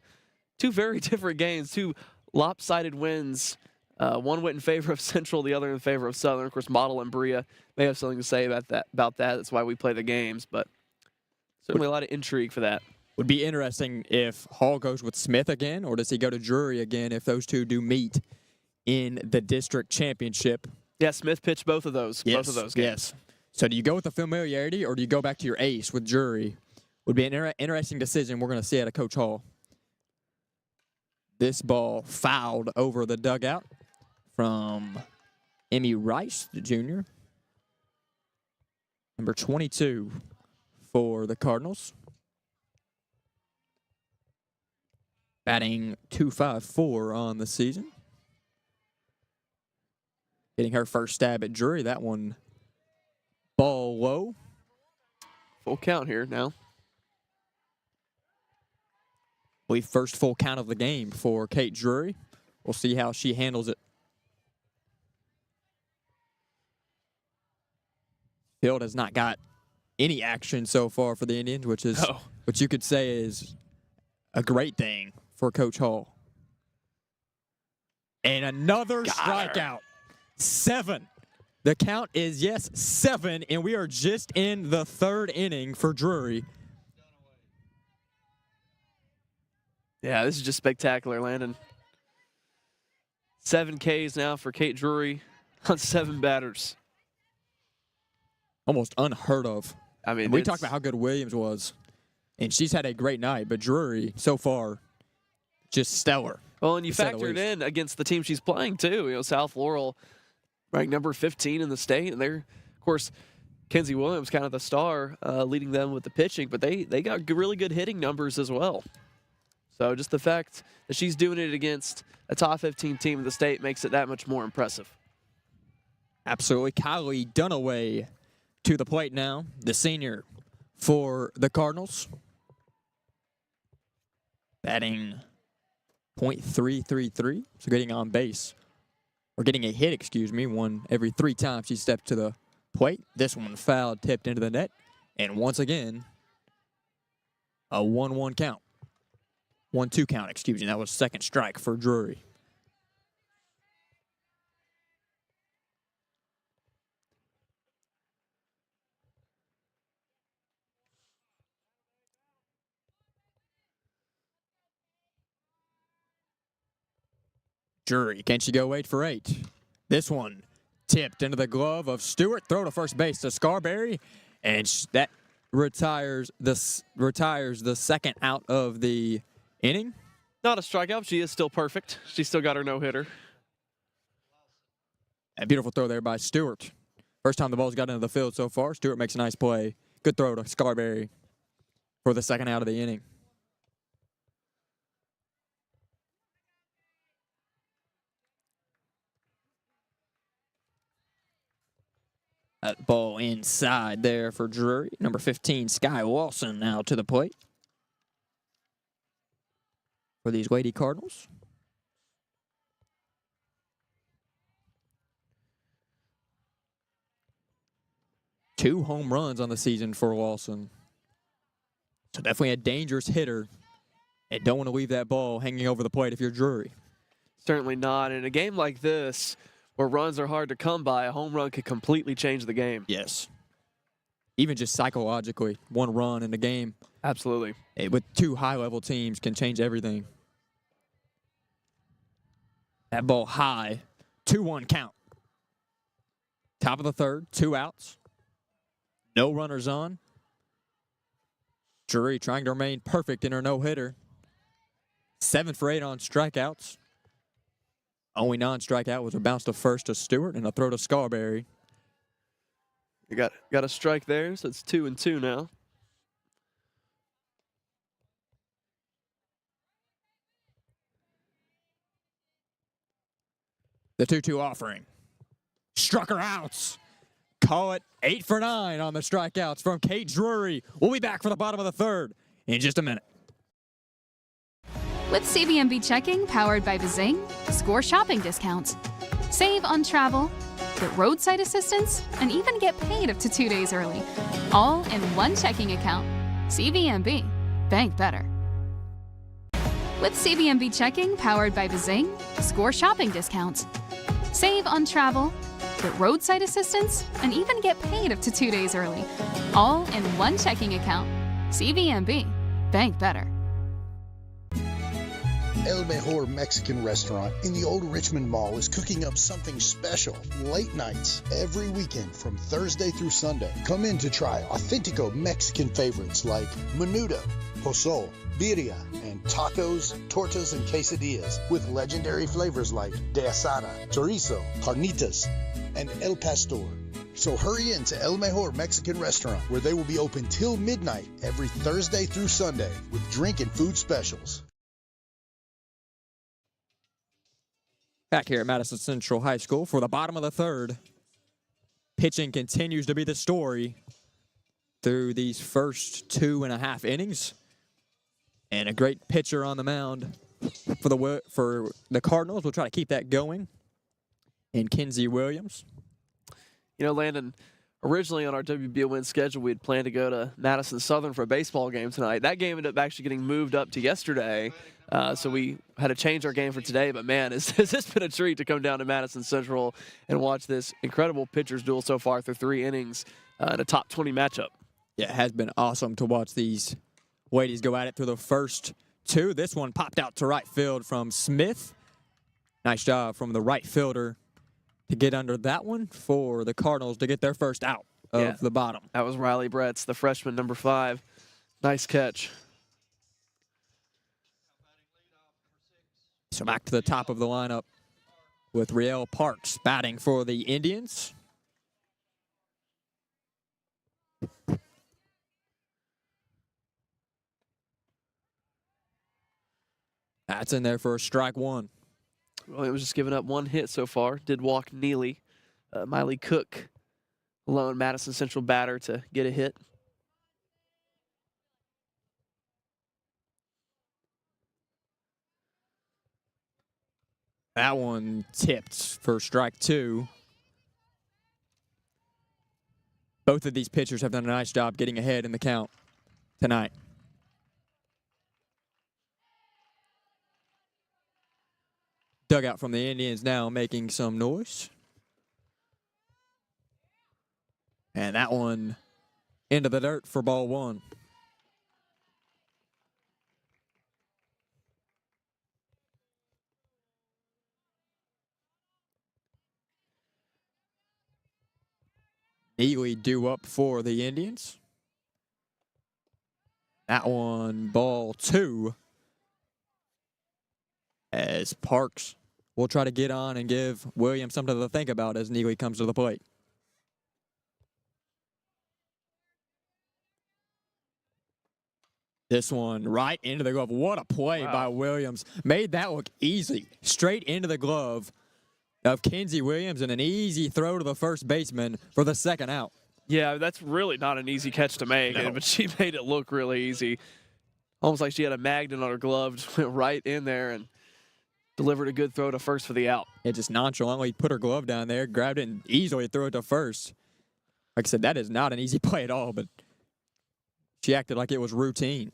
2 very different games, 2 lopsided wins. One went in favor of Central, the other in favor of Southern. Of course, Model and Berea may have something to say about that. That's why we play the games, but certainly a lot of intrigue for that. Would be interesting if Hall goes with Smith again, or does he go to Drury again if those 2 do meet in the district championship? Yeah, Smith pitched both of those. Yes, both of those yes. games. So do you go with the familiarity, or do you go back to your ace with Drury? Would be an interesting decision we're going to see out of Coach Hall. This ball fouled over the dugout from Emmy Rice, the junior. Number 22 for the Cardinals. Batting .254 on the season. Getting her first stab at Drury. That one ball low. Full count here now. We first full count of the game for Kate Drury. We'll see how she handles it. Field has not got any action so far for the Indians, which is what you could say is a great thing for Coach Hall. And another strikeout. 7. The count is, 7, and we are just in the 3rd inning for Drury. Yeah, this is just spectacular, Landon. 7 Ks now for Kate Drury on 7 batters. Almost unheard of. I mean, we talked about how good Williams was, and she's had a great night, but Drury, so far, just stellar. Well, and you factored in against the team she's playing, too. You know, South Laurel ranked number 15 in the state, and they're, of course, Kenzie Williams, kind of the star, leading them with the pitching, but they got really good hitting numbers as well. So just the fact that she's doing it against a top 15 team in the state makes it that much more impressive. Absolutely. Kylie Dunaway to the plate now, the senior for the Cardinals. Batting .333, so getting on base. Or getting a hit, one every 3 times she stepped to the plate. This one fouled, tipped into the net. And once again, a 1-1 count. 1-2 count, That was second strike for Drury. Drury, can she go 8 for 8? This one tipped into the glove of Stewart. Throw to first base to Scarberry, and that retires the second out of the inning. Not a strikeout. She is still perfect. She's still got her no-hitter. A beautiful throw there by Stewart. First time the ball's got into the field so far. Stewart makes a nice play. Good throw to Scarberry for the second out of the inning. That ball inside there for Drury. Number 15, Sky Wilson, now to the plate for these Lady Cardinals. Two home runs on the season for Wilson. So definitely a dangerous hitter. And don't want to leave that ball hanging over the plate if you're Drury. Certainly not. In a game like this, where runs are hard to come by, a home run could completely change the game. Yes. Even just psychologically, one run in the game. Absolutely. With two high-level teams can change everything. That ball high, 2-1 count. Top of the third, 2 outs. No runners on. Drury trying to remain perfect in her no-hitter. 7 for 8 on strikeouts. Only non-strikeout was a bounce to first to Stewart and a throw to Scarberry. You got a strike there, so it's 2-2 now. The 2-2 offering. Struck her outs. Call it 8 for 9 on the strikeouts from Kate Drury. We'll be back for the bottom of the third in just a minute. With CBMB Checking, powered by Bazing, score shopping discounts, save on travel, get roadside assistance, and even get paid up to 2 days early. All in one checking account. CBMB. Bank better. With CBMB Checking, powered by Bazing, score shopping discounts, save on travel, get roadside assistance, and even get paid up to 2 days early. All in one checking account. CBMB. Bank better. El Mejor Mexican restaurant in the Old Richmond Mall is cooking up something special. Late nights every weekend from Thursday through Sunday. Come in to try authentico Mexican favorites like menudo, pozole, birria, and tacos, tortas, and quesadillas with legendary flavors like de asada, chorizo, carnitas, and el pastor. So hurry in to El Mejor Mexican Restaurant, where they will be open till midnight every Thursday through Sunday with drink and food specials. Back here at Madison Central High School for the bottom of the third. Pitching continues to be the story through these first 2.5 innings. And a great pitcher on the mound for the Cardinals. We'll try to keep that going. And Kinsey Williams. You know, Landon, originally on our WBON schedule, we had planned to go to Madison Southern for a baseball game tonight. That game ended up actually getting moved up to yesterday. So we had to change our game for today. But, man, has this been a treat to come down to Madison Central and watch this incredible pitchers duel so far through 3 innings in a top 20 matchup. Yeah, it has been awesome to watch these ladies go at it through the first 2. This one popped out to right field from Smith. Nice job from the right fielder to get under that one for the Cardinals to get their first out of the bottom. That was Riley Bretz, the freshman, number 5. Nice catch. So back to the top of the lineup with Riel Parks batting for the Indians. That's in there for strike 1. Well, it was just giving up 1 hit so far. Did walk Neely. Miley Cook, lone Madison Central batter to get a hit. That one tipped for strike 2. Both of these pitchers have done a nice job getting ahead in the count tonight. Dugout from the Indians now making some noise. And that one into the dirt for ball 1. Neely due up for the Indians. That one, ball 2. As Parks will try to get on and give Williams something to think about as Neely comes to the plate. This one right into the glove. What a play by Williams. Made that look easy. Straight into the glove of Kinsey Williams and an easy throw to the first baseman for the second out. Yeah, that's really not an easy catch to make, but she made it look really easy. Almost like she had a magnet on her glove, just went right in there and delivered a good throw to first for the out. It just nonchalantly put her glove down there, grabbed it, and easily threw it to first. Like I said, that is not an easy play at all, but she acted like it was routine.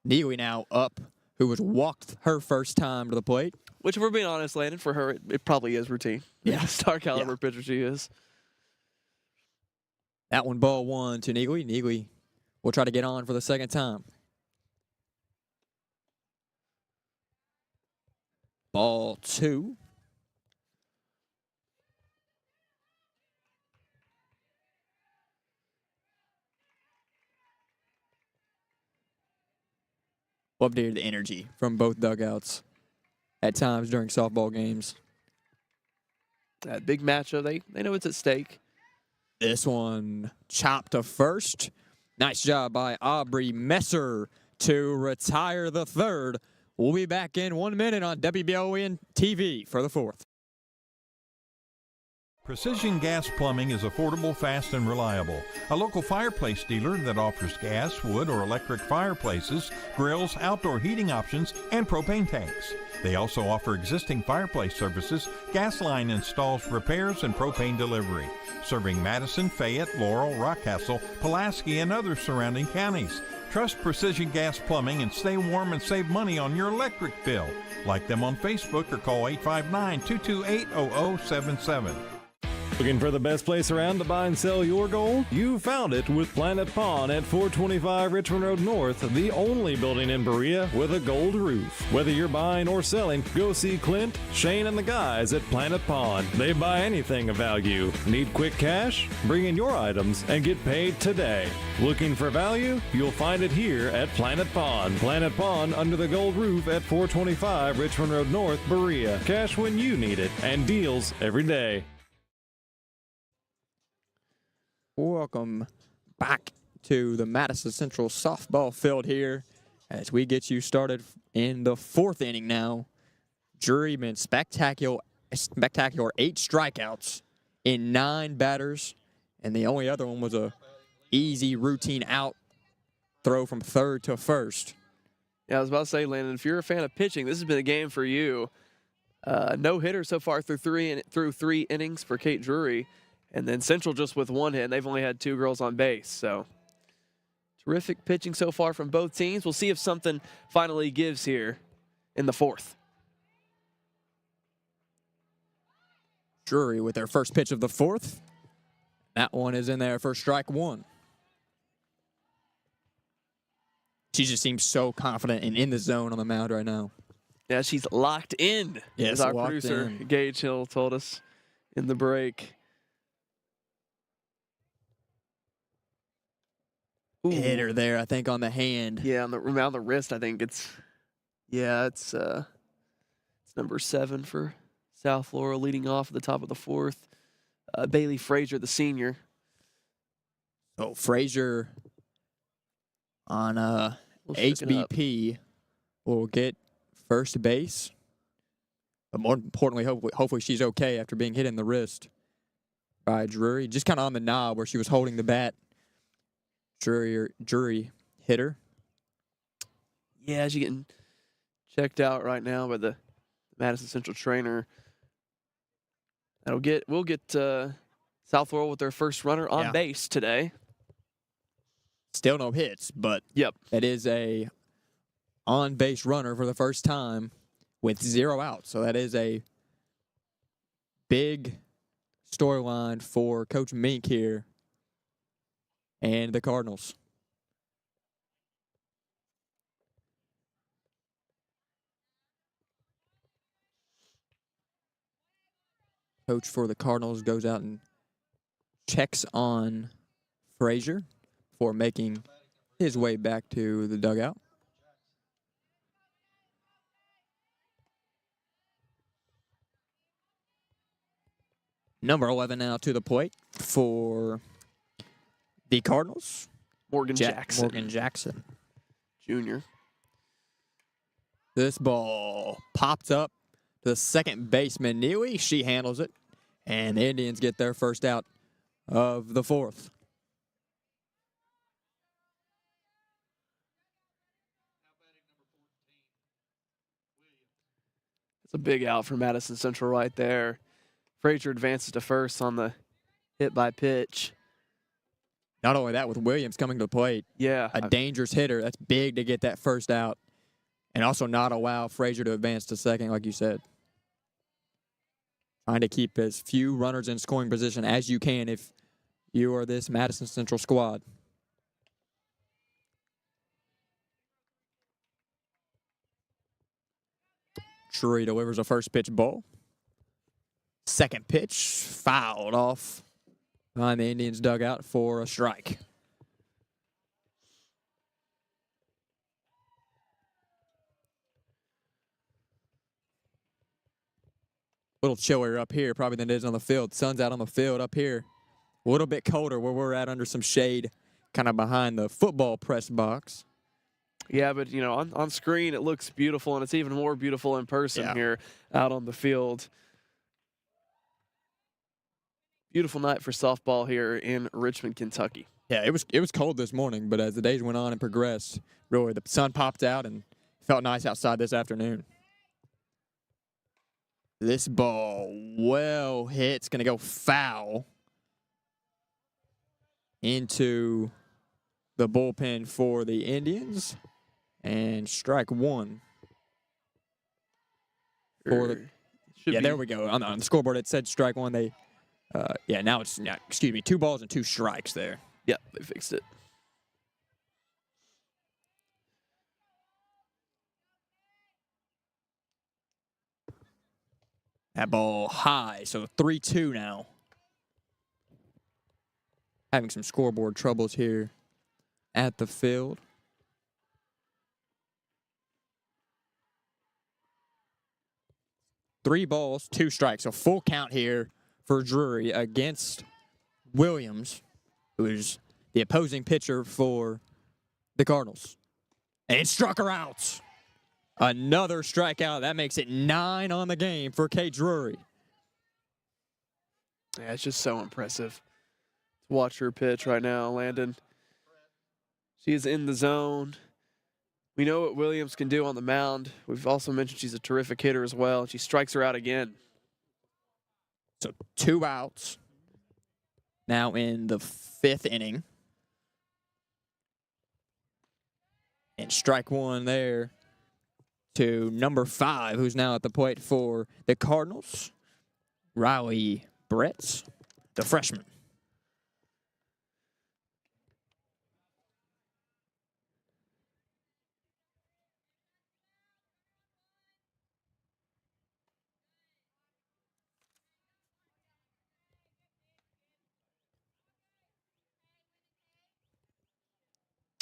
Neely now up, who was walked her first time to the plate. Which, if we're being honest, Landon, for her, it probably is routine. Yeah. Star caliber pitcher she is. That one, ball one to Neagley. Neagley will try to get on for the second time. Ball two. Love to hear the energy from both dugouts at times during softball games. That big matchup, they know what's at stake. This one chopped to first. Nice job by Aubrey Messer to retire the third. We'll be back in 1 minute on WBON TV for the fourth. Precision Gas Plumbing is affordable, fast, and reliable. A local fireplace dealer that offers gas, wood, or electric fireplaces, grills, outdoor heating options, and propane tanks. They also offer existing fireplace services, gas line installs, repairs, and propane delivery. Serving Madison, Fayette, Laurel, Rockcastle, Pulaski, and other surrounding counties. Trust Precision Gas Plumbing and stay warm and save money on your electric bill. Like them on Facebook or call 859-228-0077. Looking for the best place around to buy and sell your gold? You found it with Planet Pawn at 425 Richmond Road North, the only building in Berea with a gold roof. Whether you're buying or selling, go see Clint, Shane, and the guys at Planet Pawn. They buy anything of value. Need quick cash? Bring in your items and get paid today. Looking for value? You'll find it here at Planet Pawn. Planet Pawn under the gold roof at 425 Richmond Road North, Berea. Cash when you need it and deals every day. Welcome back to the Madison Central softball field here as we get you started in the fourth inning now. Drury been spectacular 8 strikeouts in 9 batters, and the only other one was a easy routine out throw from third to first. Yeah, I was about to say, Landon, if you're a fan of pitching, this has been a game for you. No hitter so far through three innings for Kate Drury. And then Central just with 1 hit, and they've only had 2 girls on base. So terrific pitching so far from both teams. We'll see if something finally gives here in the fourth. Drury with their first pitch of the fourth. That one is in there for strike one. She just seems so confident and in the zone on the mound right now. Yeah, she's locked in, yes, as our producer, Gage Hill, told us in the break. Hit her there, I think, on the hand. Yeah, around the wrist, I think it's number 7 for South Laurel leading off at the top of the fourth. Bailey Frazier, the senior. So Frazier on HBP will get first base. But more importantly, hopefully she's okay after being hit in the wrist by Drury. Just kind of on the knob where she was holding the bat. Drury hit her. Yeah, she's getting checked out right now by the Madison Central trainer. We'll get South Laurel with their first runner on base today. Still no hits, but it is a on-base runner for the first time with 0 outs. So that is a big storyline for Coach Mink here and the Cardinals. Coach for the Cardinals goes out and checks on Frazier for making his way back to the dugout. Number 11 now to the plate for the Cardinals. Morgan Jackson. Morgan Jackson. Junior. This ball popped up to the second baseman, Neely. She handles it, and the Indians get their first out of the fourth. It's a big out for Madison Central right there. Frazier advances to first on the hit by pitch. Not only that, with Williams coming to the plate, a dangerous hitter. That's big to get that first out. And also not allow Frazier to advance to second, like you said. Trying to keep as few runners in scoring position as you can if you are this Madison Central squad. Drury delivers a first pitch ball. Second pitch fouled off behind the Indians' dugout for a strike. A little chillier up here probably than it is on the field. Sun's out on the field up here. A little bit colder where we're at under some shade, kind of behind the football press box. Yeah, but, on screen it looks beautiful, and it's even more beautiful in person here out on the field. Beautiful night for softball here in Richmond, Kentucky. Yeah, it was cold this morning, but as the days went on and progressed, really the sun popped out and felt nice outside this afternoon. This ball well hit. It's going to go foul into the bullpen for the Indians. And strike one. For the, there we go. On the scoreboard, it said strike one. Now it's, 2 balls and 2 strikes there. Yeah, they fixed it. That ball high, so 3-2 now. Having some scoreboard troubles here at the field. Three balls, 2 strikes. A full count here for Drury against Williams, who is the opposing pitcher for the Cardinals. And it struck her out. Another strikeout. That makes it 9 on the game for Kate Drury. Yeah, it's just so impressive to watch her pitch right now, Landon. She is in the zone. We know what Williams can do on the mound. We've also mentioned she's a terrific hitter as well. She strikes her out again. So 2 outs. Now in the 5th inning. And strike one there to number 5, who's now at the plate for the Cardinals, Riley Bretz, the freshman.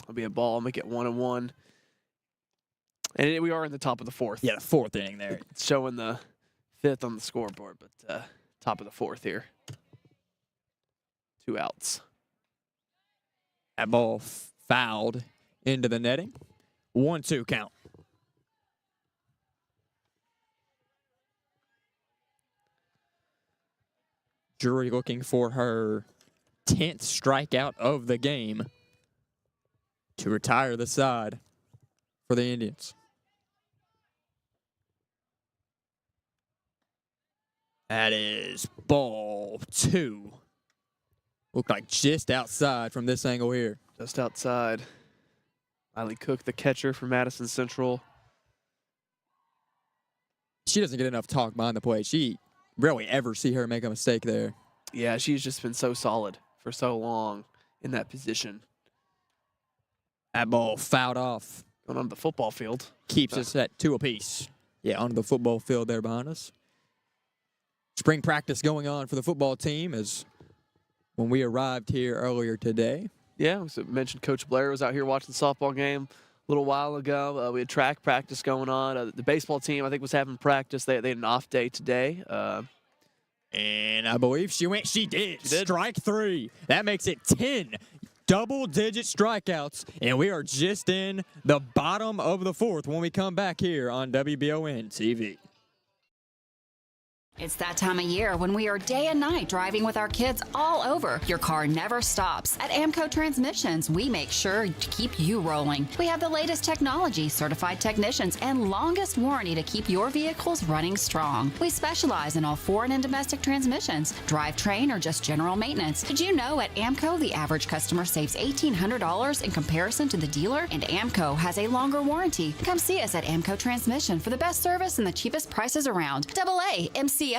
It'll be a ball. Make it 1-1. And we are in the top of the 4th. Yeah, the 4th inning there. It's showing the 5th on the scoreboard, but top of the 4th here. 2 outs. That ball fouled into the netting. 1-2 count. Drury looking for her 10th strikeout of the game to retire the side for the Indians. That is ball 2. Looked like just outside from this angle here. Just outside. Riley Cook, the catcher for Madison Central. She doesn't get enough talk behind the plate. She rarely ever see her make a mistake there. Yeah, she's just been so solid for so long in that position. That ball fouled off. Going on the football field. Keeps us at 2 apiece. Yeah, onto the football field there behind us. Spring practice going on for the football team as when we arrived here earlier today. Yeah, we mentioned Coach Blair was out here watching the softball game a little while ago. We had track practice going on. The baseball team, I think, was having practice. They had an off day today. And I believe she did. Strike 3. That makes it 10 double-digit strikeouts. And we are just in the bottom of the 4th when we come back here on WBON TV. It's that time of year when we are day and night driving with our kids all over. Your car never stops. At Amco Transmissions, we make sure to keep you rolling. We have the latest technology, certified technicians, and longest warranty to keep your vehicles running strong. We specialize in all foreign and domestic transmissions, drivetrain, or just general maintenance. Did you know at Amco, the average customer saves $1,800 in comparison to the dealer? And Amco has a longer warranty. Come see us at Amco Transmission for the best service and the cheapest prices around. AA MCO.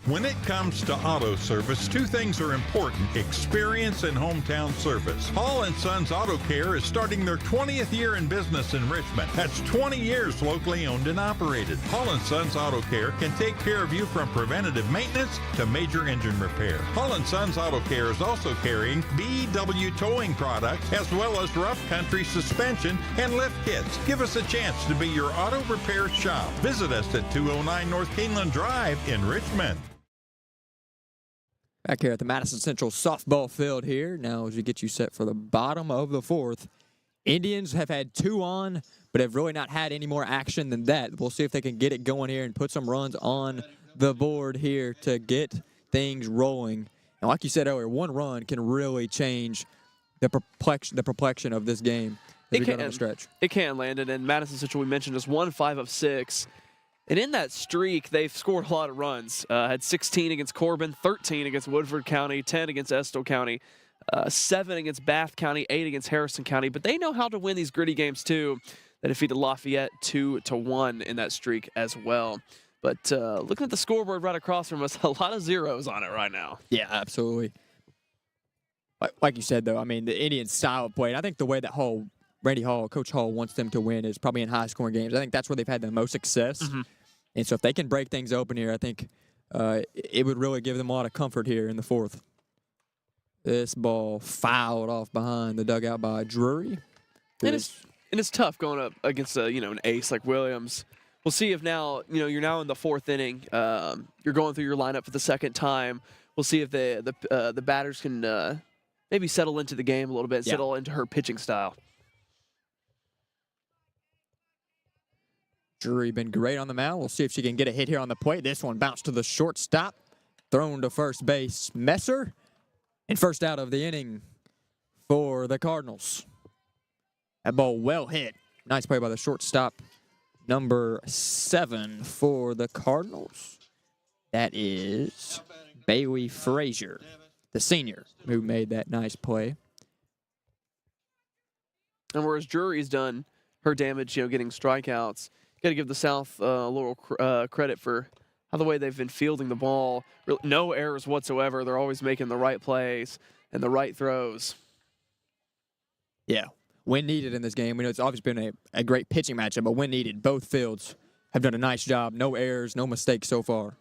When it comes to auto service, two things are important: experience and hometown service. Hall & Sons Auto Care is starting their 20th year in business in Richmond. That's 20 years locally owned and operated. Hall & Sons Auto Care can take care of you from preventative maintenance to major engine repair. Hall & Sons Auto Care is also carrying BW towing products as well as rough country suspension and lift kits. Give us a chance to be your auto repair shop. Visit us at 209 North Keeneland Drive in Richmond. Back here at the Madison Central softball field here. Now as we get you set for the bottom of the fourth. Indians have had 2 on, but have really not had any more action than that. We'll see if they can get it going here and put some runs on the board here to get things rolling. And like you said earlier, 1 run can really change the perplexion of this game as we go down the stretch. It can, Landon. And Madison Central, we mentioned, is 1-5 of 6. And in that streak, they've scored a lot of runs. Had 16 against Corbin, 13 against Woodford County, 10 against Estill County, 7 against Bath County, 8 against Harrison County. But they know how to win these gritty games, too. They defeated Lafayette 2-1 in that streak as well. But looking at the scoreboard right across from us, a lot of zeros on it right now. Yeah, absolutely. Like you said, though, I mean, the Indians' style of play, and I think the way that Coach Hall wants them to win is probably in high-scoring games. I think that's where they've had the most success. Mm-hmm. And so if they can break things open here, I think it would really give them a lot of comfort here in the fourth. This ball fouled off behind the dugout by Drury. And it's tough going up against an ace like Williams. We'll see if now you're now in the 4th inning. You're going through your lineup for the second time. We'll see if the batters can maybe settle into the game a little bit, settle into her pitching style. Drury been great on the mound. We'll see if she can get a hit here on the plate. This one bounced to the shortstop, thrown to first base. Messer, and first out of the inning for the Cardinals. That ball well hit. Nice play by the shortstop, number 7 for the Cardinals. That is Bailey Frazier, the senior, who made that nice play. And whereas Drury's done her damage, getting strikeouts, got to give the South Laurel credit for how the way they've been fielding the ball. No errors whatsoever. They're always making the right plays and the right throws. Yeah, when needed in this game. We know it's obviously been a great pitching matchup, but when needed, both fields have done a nice job. No errors, no mistakes so far.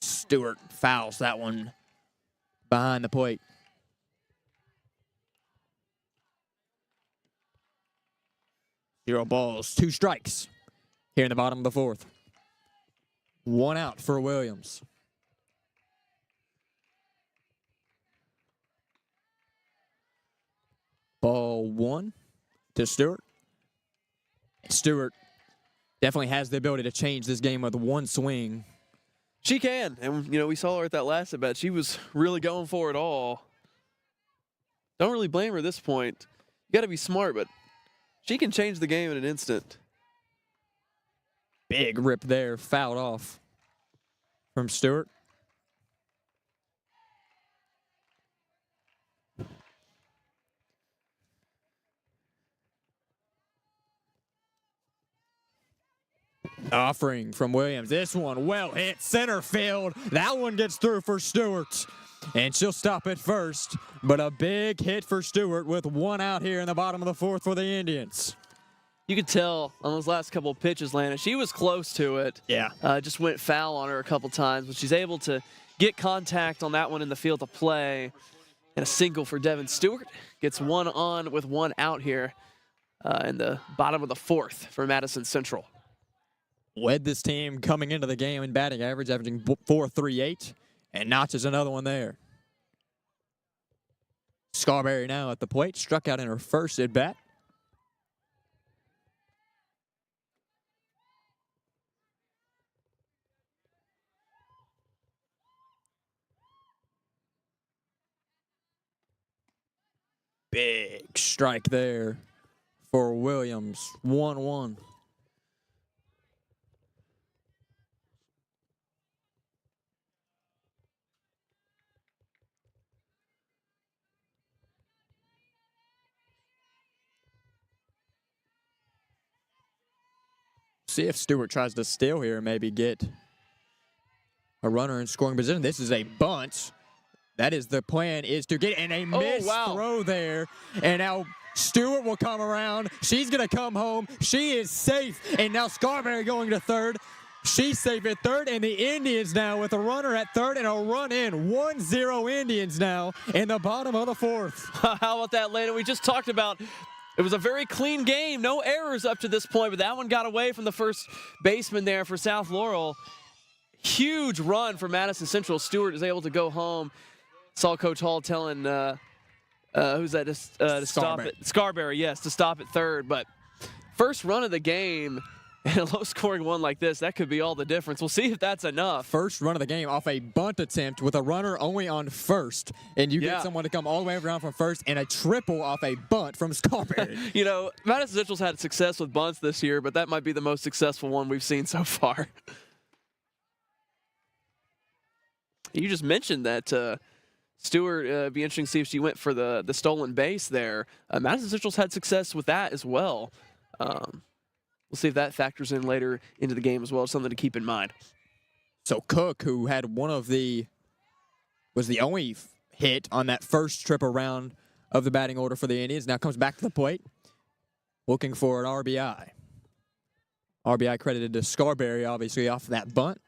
Stewart fouls that one behind the plate. Zero balls, 2 strikes here in the bottom of the fourth. 1 out for Williams. Ball 1 to Stewart. Stewart definitely has the ability to change this game with 1 swing. She can. And, we saw her at that last at bat. She was really going for it all. Don't really blame her at this point. You got to be smart, but she can change the game in an instant. Big rip there, fouled off from Stewart. Offering from Williams. This one well hit center field. That one gets through for Stewart. And she'll stop at first. But a big hit for Stewart with 1 out here in the bottom of the fourth for the Indians. You could tell on those last couple of pitches, Lana, she was close to it. Yeah. Just went foul on her a couple times, but she's able to get contact on that one in the field of play. And a single for Devin Stewart. Gets 1 on with 1 out here in the bottom of the fourth for Madison Central. Led this team coming into the game in batting average, averaging .438, and notches another one there. Scarberry now at the plate, struck out in her first at bat. Big strike there for Williams. 1-1. See if Stewart tries to steal here and maybe get a runner in scoring position. This is a bunt. That is the plan, is to get in a missed throw there. And now Stewart will come around. She's going to come home. She is safe. And now Scarberry going to third. She's safe at third. And the Indians now with a runner at third and a run in. 1-0 Indians now in the bottom of the fourth. How about that, Landon? We just talked about it was a very clean game. No errors up to this point, but that one got away from the first baseman there for South Laurel. Huge run for Madison Central. Stewart is able to go home. Saw Coach Hall telling who's that to stop it. Scarberry, yes, to stop at third. But first run of the game and a low-scoring one like this, that could be all the difference. We'll see if that's enough. First run of the game off a bunt attempt with a runner only on first, and you get someone to come all the way around from first, and a triple off a bunt from Scarberry. You know, Madison Central's had success with bunts this year, but that might be the most successful one we've seen so far. You just mentioned that Stewart, it'd be interesting to see if she went for the stolen base there. Madison Central's had success with that as well. We'll see if that factors in later into the game as well. It's something to keep in mind. So Cook, who had was the only hit on that first trip around of the batting order for the Indians, now comes back to the plate looking for an RBI. RBI credited to Scarberry, obviously, off that bunt.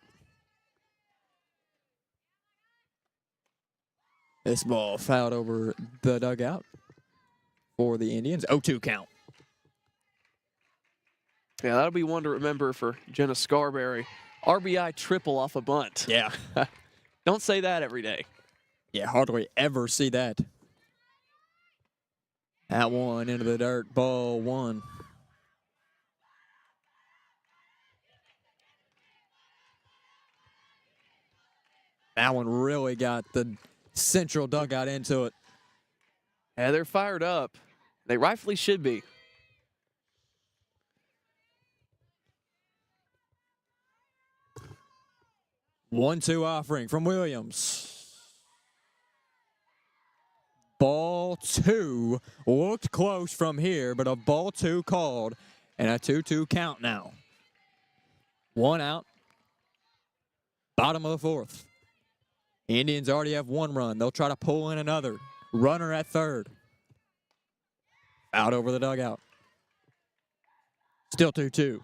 This ball fouled over the dugout for the Indians. 0-2 count. Yeah, that'll be one to remember for Jenna Scarberry. RBI triple off a bunt. Yeah. Don't say that every day. Yeah, hardly ever see that. That one into the dirt, ball one. That one really got the Central dugout into it. Yeah, they're fired up. They rightfully should be. One-two offering from Williams. Ball two. Looked close from here, but a ball two called. And a 2-2 count now. One out. Bottom of the fourth. Indians already have one run. They'll try to pull in another. Runner at third. Out over the dugout. Still 2-2.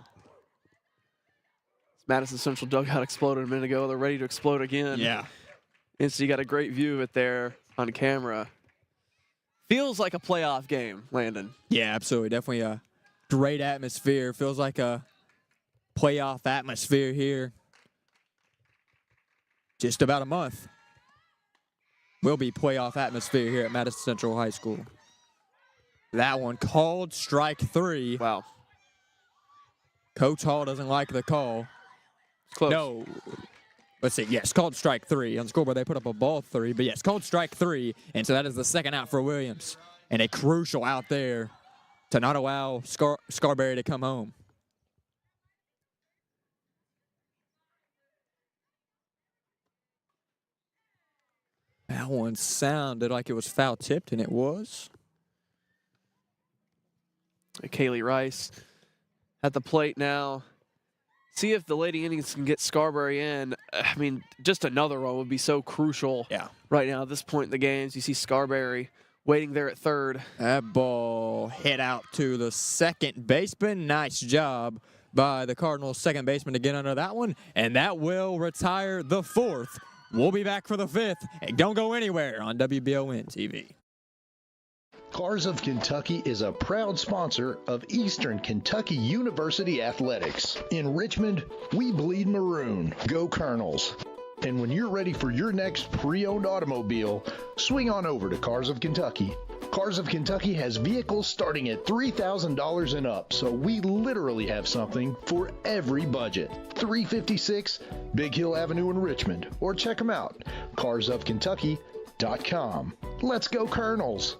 Madison Central dugout exploded a minute ago. They're ready to explode again. Yeah. And so you got a great view of it there on camera. Feels like a playoff game, Landon. Yeah, absolutely. Definitely a great atmosphere. Feels like a playoff atmosphere here. Just about a month. Will be playoff atmosphere here at Madison Central High School. That one called strike three. Wow. Coach Hall doesn't like the call. Close. No. Let's see. Yes, called strike three. On the scoreboard, they put up a ball three. But yes, called strike three. And so that is the second out for Williams. And a crucial out there to not allow Scarberry to come home. That one sounded like it was foul tipped, and it was. Kaylee Rice at the plate now. See if the Lady Indians can get Scarberry in. I mean, just another run would be so crucial right now at this point in the games. You see Scarberry waiting there at third. That ball hit out to the second baseman. Nice job by the Cardinals' second baseman to get under that one. And that will retire the fourth. We'll be back for the fifth. And don't go anywhere on WBON TV. Cars of Kentucky is a proud sponsor of Eastern Kentucky University Athletics. In Richmond, we bleed maroon. Go Colonels. And when you're ready for your next pre-owned automobile, swing on over to Cars of Kentucky. Cars of Kentucky has vehicles starting at $3,000 and up, so we literally have something for every budget. 356 Big Hill Avenue in Richmond, or check them out, carsofkentucky.com. Let's go Colonels!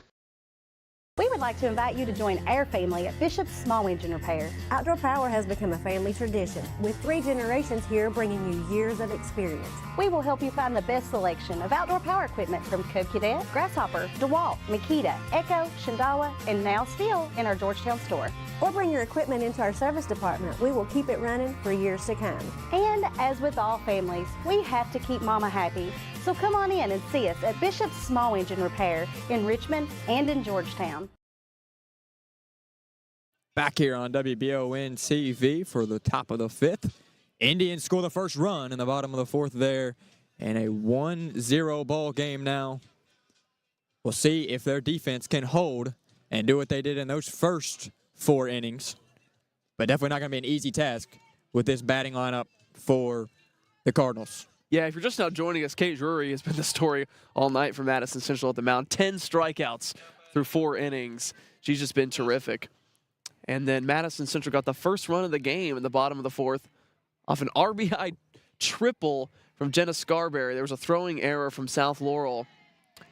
We would like to invite you to join our family at Bishop's Small Engine Repair. Outdoor Power has become a family tradition, with 3 generations here bringing you years of experience. We will help you find the best selection of outdoor power equipment from Code Cadet, Grasshopper, DeWalt, Makita, Echo, Shindawa, and now still in our Georgetown store. Or bring your equipment into our service department. We will keep it running for years to come. And as with all families, we have to keep Mama happy. So come on in and see us at Bishop's Small Engine Repair in Richmond and in Georgetown. Back here on WBON CV for the top of the 5th. Indians score the first run in the bottom of the 4th there, and a 1-0 ball game now. We'll see if their defense can hold and do what they did in those first 4 innings. But definitely not going to be an easy task with this batting lineup for the Cardinals. Yeah, if you're just now joining us, Kate Drury has been the story all night for Madison Central at the mound. 10 strikeouts through 4 innings. She's just been terrific. And then Madison Central got the first run of the game in the bottom of the 4th off an RBI triple from Jenna Scarberry. There was a throwing error from South Laurel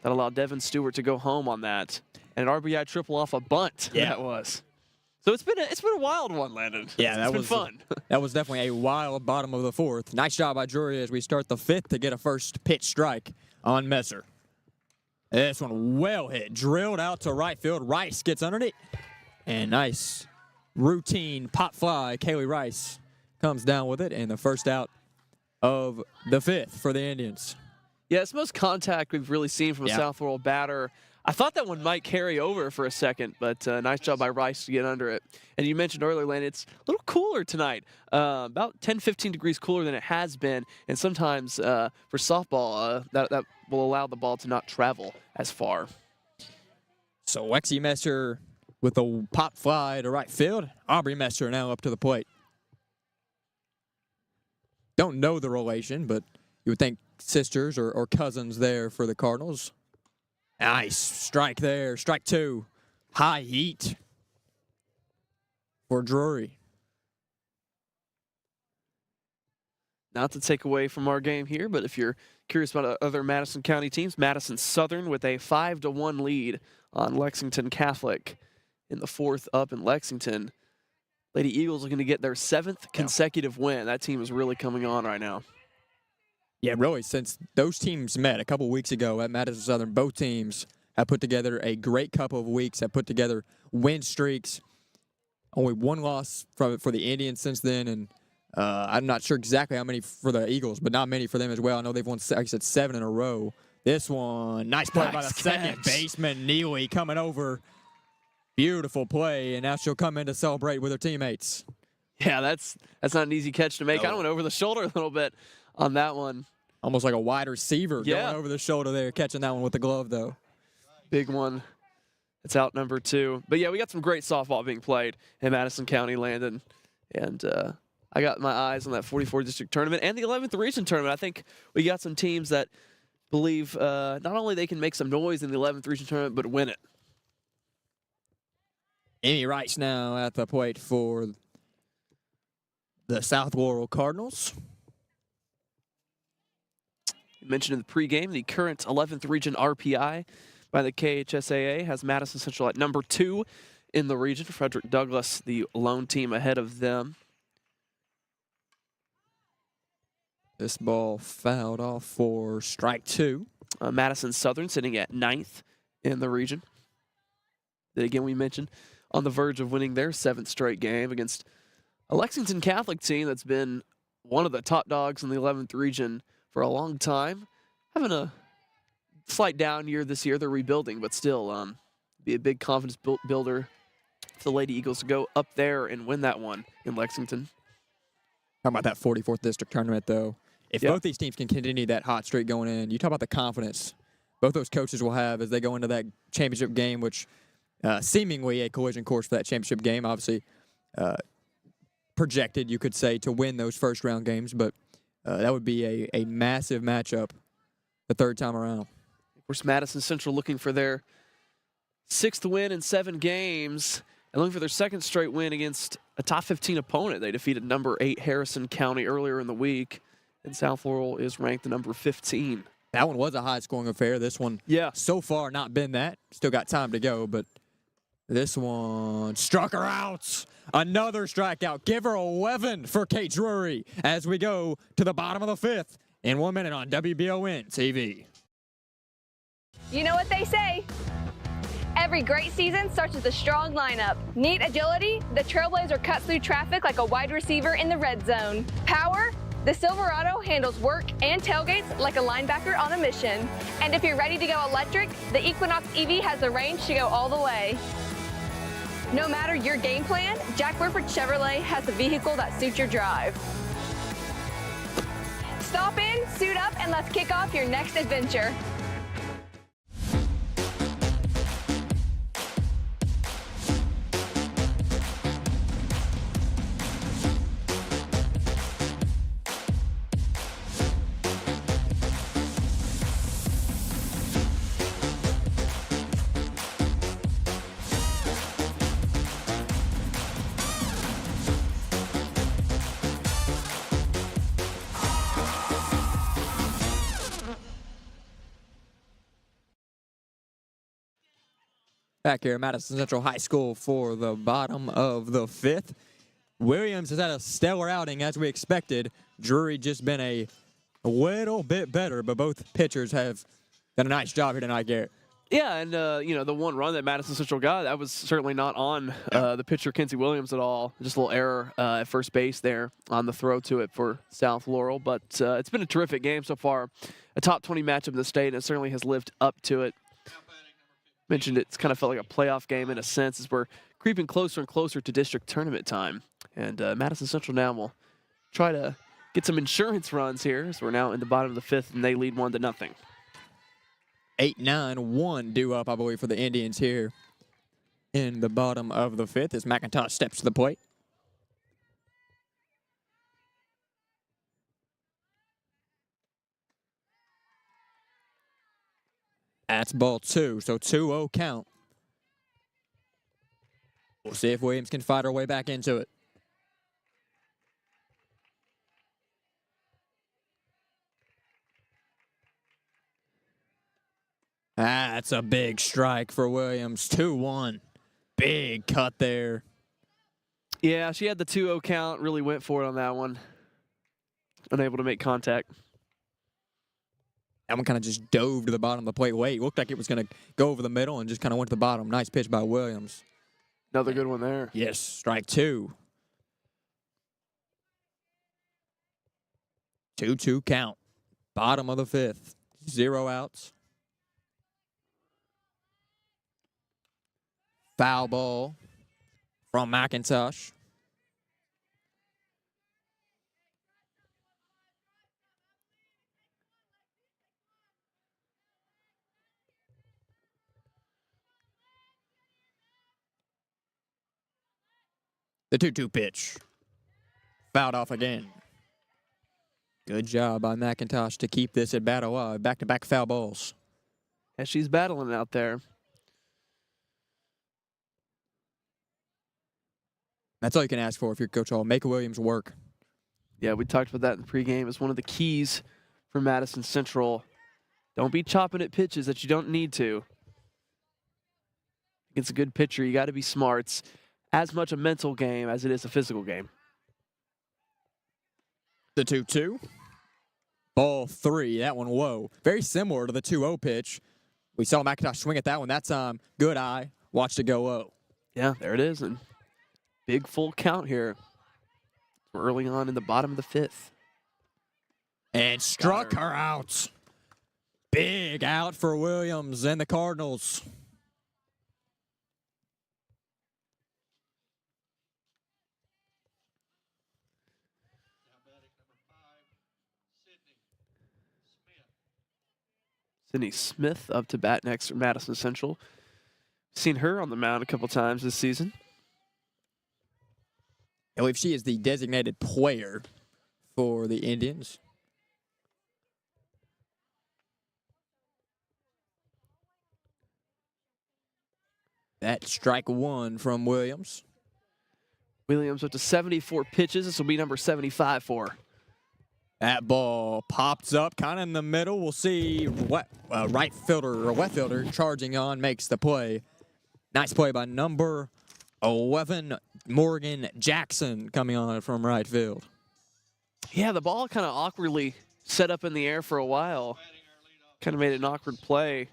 that allowed Devin Stewart to go home on that. And an RBI triple off a bunt, that was. So it's been a wild one, Landon. Yeah, it's been fun. That was definitely a wild bottom of the 4th. Nice job by Drury as we start the 5th to get a first pitch strike on Messer. This one well hit, drilled out to right field. Rice gets underneath. And nice routine pop fly. Kaylee Rice comes down with it, and the first out of the 5th for the Indians. Yeah, it's the most contact we've really seen from a South Laurel batter. I thought that one might carry over for a second, but nice job by Rice to get under it. And you mentioned earlier, Landon, it's a little cooler tonight, about 10, 15 degrees cooler than it has been. And sometimes for softball, that will allow the ball to not travel as far. So Lexi Messer with a pop fly to right field. Aubrey Messer now up to the plate. Don't know the relation, but you would think sisters or cousins there for the Cardinals. Nice strike there. Strike 2. High heat for Drury. Not to take away from our game here, but if you're curious about other Madison County teams, Madison Southern with a 5-1 lead on Lexington Catholic in the 4th up in Lexington. Lady Eagles looking to get their 7th consecutive win. That team is really coming on right now. Yeah, really, since those teams met a couple weeks ago at Madison Southern, both teams have put together a great couple of weeks, have put together win streaks. Only one loss for the Indians since then, and I'm not sure exactly how many for the Eagles, but not many for them as well. I know they've won, like I said, 7 in a row. This one, nice play by the second baseman, Neely, coming over. Beautiful play, and now she'll come in to celebrate with her teammates. Yeah, that's not an easy catch to make. I went over the shoulder a little bit on that one. Almost like a wide receiver going over the shoulder there, catching that one with the glove, though. Big one. It's out number 2. But, yeah, we got some great softball being played in Madison County, Landon. And I got my eyes on that 44th District Tournament and the 11th Region Tournament. I think we got some teams that believe not only they can make some noise in the 11th Region Tournament, but win it. Amy Rice now at the plate for the South Laurel Cardinals. You mentioned in the pregame, the current 11th Region RPI by the KHSAA has Madison Central at number 2 in the region. Frederick Douglass, the lone team ahead of them. This ball fouled off for strike 2. Madison Southern sitting at 9th in the region. That again, we mentioned on the verge of winning their 7th straight game against a Lexington Catholic team that's been one of the top dogs in the 11th region for a long time. Having a slight down year this year. They're rebuilding, but still be a big confidence builder for the Lady Eagles to go up there and win that one in Lexington. How about that 44th District Tournament, though? If both these teams can continue that hot streak going in, you talk about the confidence both those coaches will have as they go into that championship game, which seemingly a collision course for that championship game. Obviously, projected, you could say, to win those first-round games, but that would be a massive matchup the third time around. Of course, Madison Central looking for their 6th win in 7 games and looking for their 2nd straight win against a top 15 opponent. They defeated number 8 Harrison County earlier in the week, and South Laurel is ranked the number 15. That one was a high-scoring affair. This one, so far, not been that. Still got time to go, but This one struck her out. Another strikeout. Give her 11 for Kate Drury as we go to the bottom of the fifth in 1 minute on WBON TV. You know what they say. Every great season starts with a strong lineup. Need agility? The Trailblazer cuts through traffic like a wide receiver in the red zone. Power? The Silverado handles work and tailgates like a linebacker on a mission. And if you're ready to go electric, the Equinox EV has the range to go all the way. No matter your game plan, Jack Burford Chevrolet has the vehicle that suits your drive. Stop in, suit up, and let's kick off your next adventure. Back here at Madison Central High School for the bottom of the fifth. Williams has had a stellar outing as we expected. Drury just been a little bit better, but both pitchers have done a nice job here tonight, Garrett. Yeah, and, the one run that Madison Central got, that was certainly not on the pitcher, Kenzie Williams, at all. Just a little error at first base there on the throw to it for South Laurel. But it's been a terrific game so far. A top 20 matchup in the state, and it certainly has lived up to it. Mentioned it's kind of felt like a playoff game in a sense as we're creeping closer and closer to district tournament time. And Madison Central now will try to get some insurance runs here as we're now in the bottom of the fifth and they lead 1-0. 8-9-1 due up, I believe, for the Indians here in the bottom of the fifth as McIntosh steps to the plate. That's ball two, so 2-0 count. We'll see if Williams can fight her way back into it. That's a big strike for Williams. 2-1. Big cut there. Yeah, she had the 2-0 count, really went for it on that one. Unable to make contact. That one kind of just dove to the bottom of the plate. Wait, looked like it was going to go over the middle and just kind of went to the bottom. Nice pitch by Williams. Another good one there. Yes, strike two. 2-2 count. Bottom of the fifth. 0 outs. Foul ball from McIntosh. The 2-2 pitch. Fouled off again. Good job by McIntosh to keep this at bat alive. Back-to-back foul balls. And she's battling out there. That's all you can ask for if you're Coach Hall. Make Williams work. Yeah, we talked about that in the pregame. It's one of the keys for Madison Central. Don't be chopping at pitches that you don't need to. Against a good pitcher, you got to be smart. It's as much a mental game as it is a physical game. The 2-2. Ball three. That one, whoa. Very similar to the 2-0 pitch. We saw McIntosh swing at that one. That time, good eye. Watched it go low. Yeah, there it is. And big full count here. We're early on in the bottom of the fifth. And struck her out. Big out for Williams and the Cardinals. Sydney Smith up to bat next for Madison Central. Seen her on the mound a couple times this season. I believe she is the designated player for the Indians. That's strike one from Williams. Williams up to 74 pitches. This will be number 75 for her. That ball pops up kind of in the middle. We'll see what right fielder or left fielder charging on makes the play. Nice play by number 11, Morgan Jackson, coming on from right field. Yeah, the ball kind of awkwardly set up in the air for a while. Kind of made an awkward play,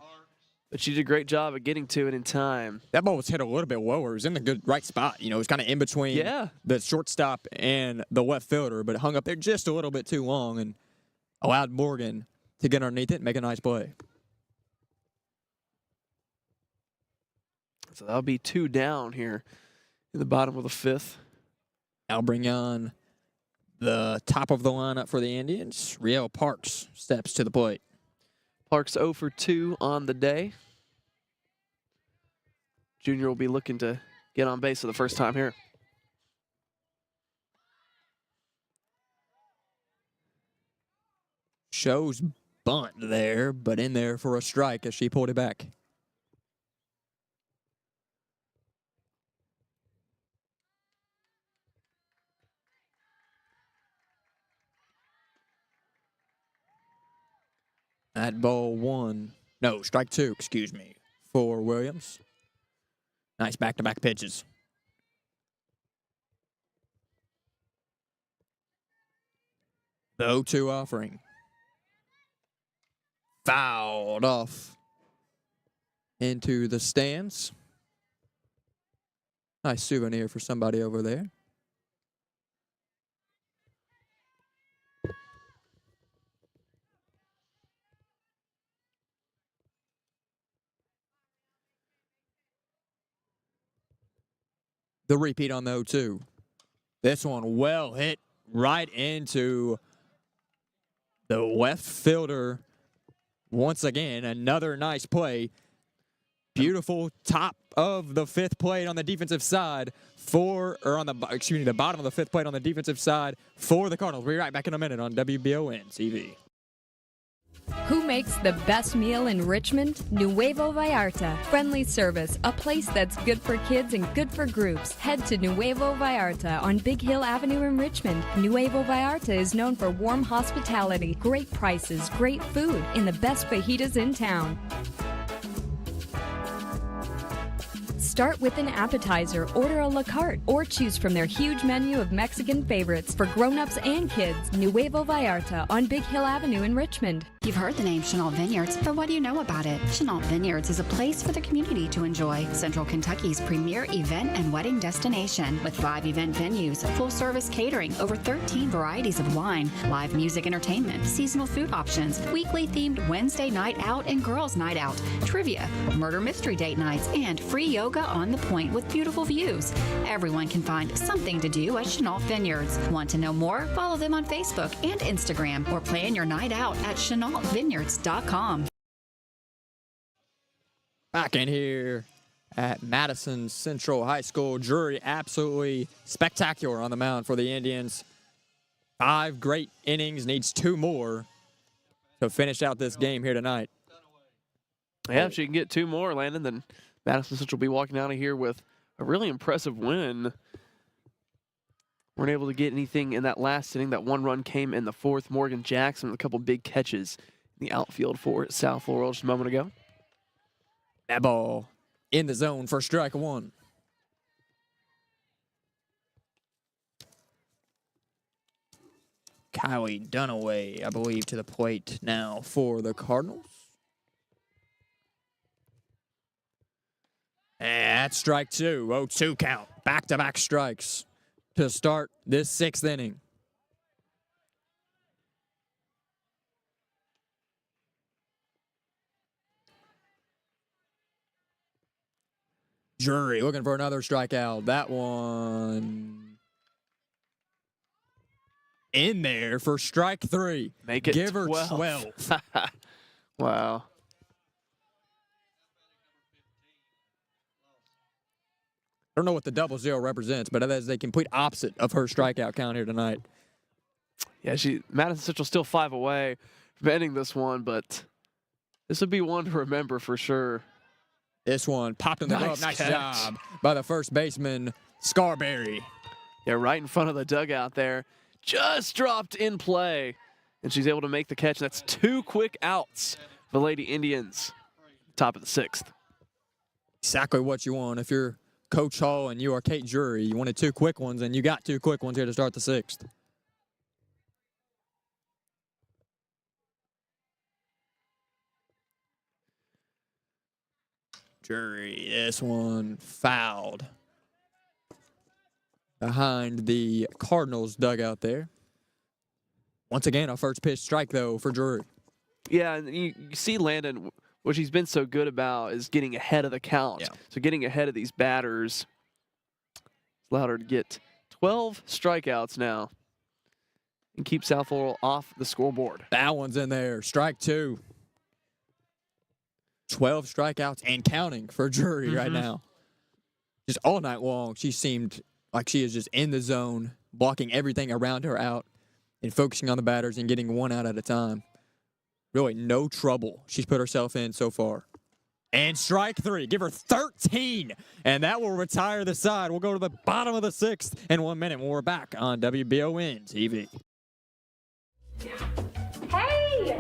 but she did a great job of getting to it in time. That ball was hit a little bit lower. It was in the good right spot. You know, it was kind of in between the shortstop and the left fielder, but it hung up there just a little bit too long and allowed Morgan to get underneath it and make a nice play. So that'll be 2 down here in the bottom of the 5th. I'll bring on the top of the lineup for the Indians. Riel Parks steps to the plate. Parks 0 for 2 on the day. Junior will be looking to get on base for the first time here. Shows bunt there, but in there for a strike as she pulled it back. At ball 1, no, strike 2, excuse me, for Williams. Nice back-to-back pitches. The 0-2 offering. Fouled off into the stands. Nice souvenir for somebody over there. The repeat on the 0-2. This one well hit right into the left fielder. Once again, another nice play. Beautiful top of the 5th plate on the defensive side the bottom of the 5th plate on the defensive side for the Cardinals. We'll be right back in a minute on WBON TV. Who makes the best meal in Richmond? Nuevo Vallarta. Friendly service, a place that's good for kids and good for groups. Head to Nuevo Vallarta on Big Hill Avenue in Richmond. Nuevo Vallarta is known for warm hospitality, great prices, great food, and the best fajitas in town. Start with an appetizer, order a la carte, or choose from their huge menu of Mexican favorites for grown-ups and kids. Nuevo Vallarta on Big Hill Avenue in Richmond. You've heard the name Chenault Vineyards, but what do you know about it? Chenault Vineyards is a place for the community to enjoy. Central Kentucky's premier event and wedding destination with 5 event venues, full-service catering, over 13 varieties of wine, live music entertainment, seasonal food options, weekly themed Wednesday night out and girls night out, trivia, murder mystery date nights, and free yoga on the point with beautiful views. Everyone can find something to do at Chenault Vineyards. Want to know more? Follow them on Facebook and Instagram or plan your night out at ChenaultVineyards.com. Back in here at Madison Central High School. Drury absolutely spectacular on the mound for the Indians. 5 great innings, needs 2 more to finish out this game here tonight. Yeah, if she can get 2 more, Landon, then Madison Central will be walking out of here with a really impressive win. Weren't able to get anything in that last inning. That 1 run came in the 4th. Morgan Jackson with a couple big catches in the outfield for South Laurel just a moment ago. That ball in the zone for strike 1. Kylie Dunaway, I believe, to the plate now for the Cardinals. And that's strike 2. 0-2 count. Back-to-back strikes to start this 6th inning. Drury looking for another strikeout. That one in there for strike 3. Make it Give 12. her 12. Wow. I don't know what the 00 represents, but that is a complete opposite of her strikeout count here tonight. Yeah, Madison Central still 5 away from ending this one, but this would be one to remember for sure. This one popped in the glove. Nice job by the first baseman, Scarberry. Yeah, right in front of the dugout there. Just dropped in play, and she's able to make the catch. That's 2 quick outs for the Lady Indians. Top of the 6th. Exactly what you want. If you're Coach Hall and you are Kate Drury, you wanted 2 quick ones, and you got 2 quick ones here to start the 6th. Drury, this one fouled behind the Cardinals dugout there. Once again, a first pitch strike, though, for Drury. Yeah, and you see Landon, what he's been so good about is getting ahead of the count. Yeah. So getting ahead of these batters allowed her to get 12 strikeouts now and keep South Laurel off the scoreboard. That one's in there. Strike 2. 12 strikeouts and counting for Drury right now. Just all night long, she seemed like she is just in the zone, blocking everything around her out and focusing on the batters and getting one out at a time. Really no trouble she's put herself in so far. And strike 3. Give her 13. And that will retire the side. We'll go to the bottom of the 6th in 1 minute when we're back on WBON TV. Hey!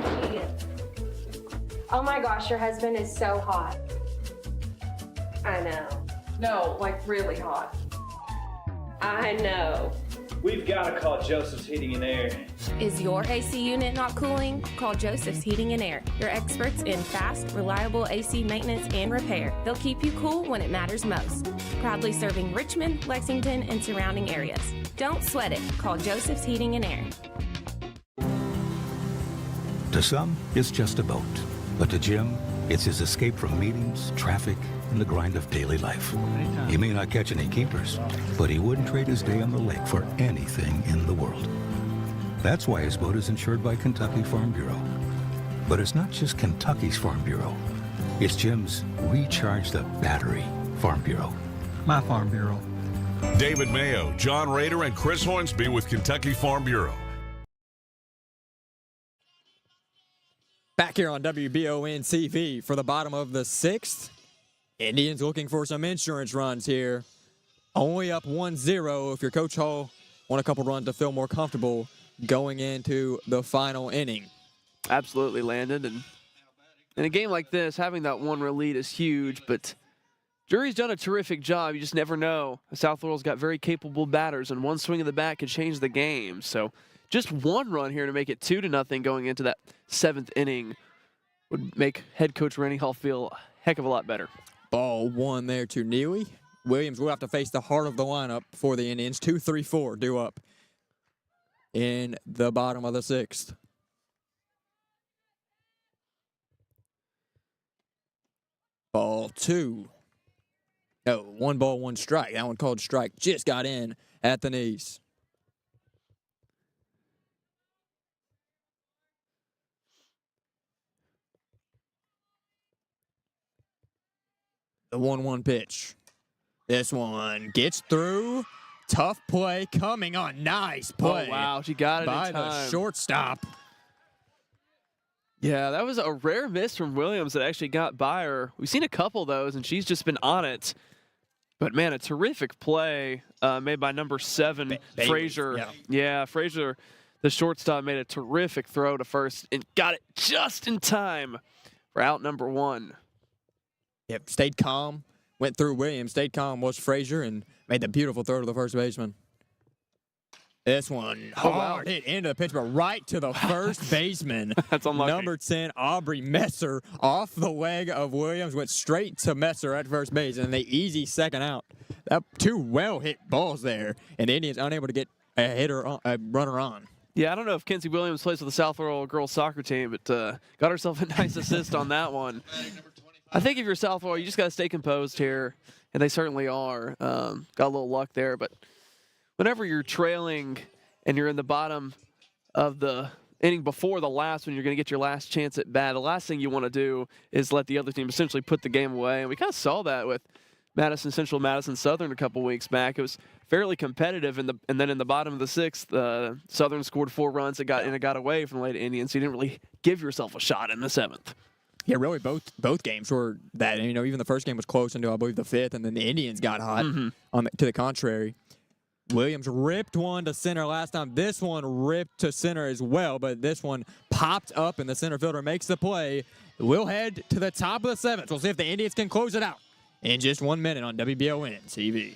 Oh my gosh, your husband is so hot. I know. No, like really hot. I know. We've got to call Joseph's Heating and Air. Is your AC unit not cooling? Call Joseph's Heating and Air. Your experts in fast, reliable AC maintenance and repair. They'll keep you cool when it matters most. Proudly serving Richmond, Lexington, and surrounding areas. Don't sweat it. Call Joseph's Heating and Air. To some, it's just a boat. But to Jim, it's his escape from meetings, traffic, and the grind of daily life. He may not catch any keepers, but he wouldn't trade his day on the lake for anything in the world. That's why his boat is insured by Kentucky Farm Bureau. But it's not just Kentucky's Farm Bureau. It's Jim's Recharge the Battery Farm Bureau. My Farm Bureau. David Mayo, John Rader, and Chris Hornsby with Kentucky Farm Bureau. Back here on WBON TV for the bottom of the 6th. Indians looking for some insurance runs here. Only up 1-0 if your Coach Hall want a couple runs to feel more comfortable going into the final inning. Absolutely, Landon. And in a game like this, having that one run lead is huge, but Drury's done a terrific job. You just never know. South Laurel's got very capable batters, and one swing of the bat could change the game. So just one run here to make it 2-0 going into that 7th inning would make head coach Randy Hall feel a heck of a lot better. Ball 1 there to Neely. Williams will have to face the heart of the lineup for the Indians. 2-3-4 due up in the bottom of the 6th. Ball 2. No, 1 ball, 1 strike. That one called strike. Just got in at the knees. The 1-1 pitch. This one gets through. Tough play coming on. Nice play. Oh, wow. She got it by in time. the shortstop. Yeah, that was a rare miss from Williams that actually got by her. We've seen a couple of those, and she's just been on it. But, man, a terrific play made by number 7, Frazier. Yeah, Frazier, the shortstop, made a terrific throw to first and got it just in time for out number 1. Yep, stayed calm, went through Williams, stayed calm, was Frazier, and made the beautiful throw to the first baseman. This one, hard hit into the pitch, but right to the first baseman. That's unlucky. Number 10, Aubrey Messer, off the leg of Williams, went straight to Messer at first base, and the easy second out. That 2 well-hit balls there, and the Indians unable to get a runner on. Yeah, I don't know if Kenzie Williams plays with the South Laurel girls soccer team, but got herself a nice assist on that one. I think if you're South Laurel, you just got to stay composed here, and they certainly are. Got a little luck there, but whenever you're trailing and you're in the bottom of the inning before the last when you're going to get your last chance at bat, the last thing you want to do is let the other team essentially put the game away. And we kind of saw that with Madison Central, Madison Southern a couple weeks back. It was fairly competitive, and then in the bottom of the 6th, Southern scored 4 runs and it got away from the late Indians, so you didn't really give yourself a shot in the 7th. Yeah, really, both games were that. You know, even the first game was close into, I believe, the 5th, and then the Indians got hot. To the contrary, Williams ripped one to center last time. This one ripped to center as well, but this one popped up, and the center fielder makes the play. We'll head to the top of the 7th. We'll see if the Indians can close it out in just 1 minute on WBON TV.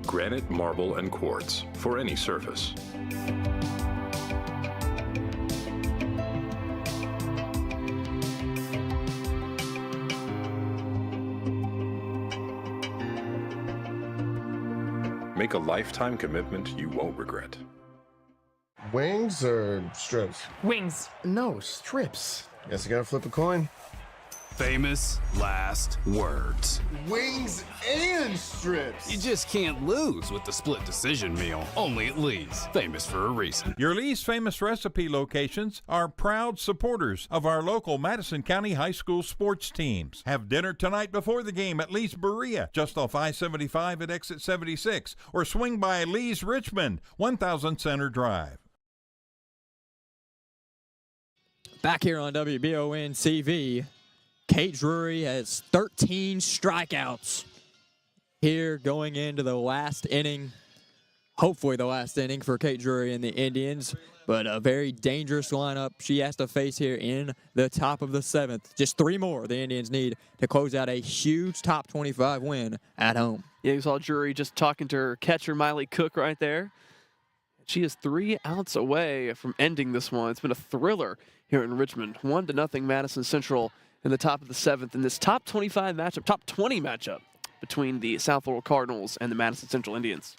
Granite, marble, and quartz for any surface. Make a lifetime commitment you won't regret. Wings or strips? Wings. No, strips. Guess I gotta flip a coin. Famous last words. Wings and strips. You just can't lose with the split decision meal. Only at Lee's. Famous for a reason. Your Lee's Famous Recipe locations are proud supporters of our local Madison County High School sports teams. Have dinner tonight before the game at Lee's Berea, just off I-75 at exit 76, or swing by Lee's Richmond, 1000 Center Drive. Back here on WBON TV, Kate Drury has 13 strikeouts here going into the last inning. Hopefully the last inning for Kate Drury and the Indians, but a very dangerous lineup she has to face here in the top of the 7th. Just 3 more the Indians need to close out a huge top 25 win at home. Yeah, you saw Drury just talking to her catcher, Miley Cook, right there. She is 3 outs away from ending this one. It's been a thriller here in Richmond. 1-0 Madison Central in the top of the 7th in this top 25 matchup, top 20 matchup between the South Laurel Cardinals and the Madison Central Indians.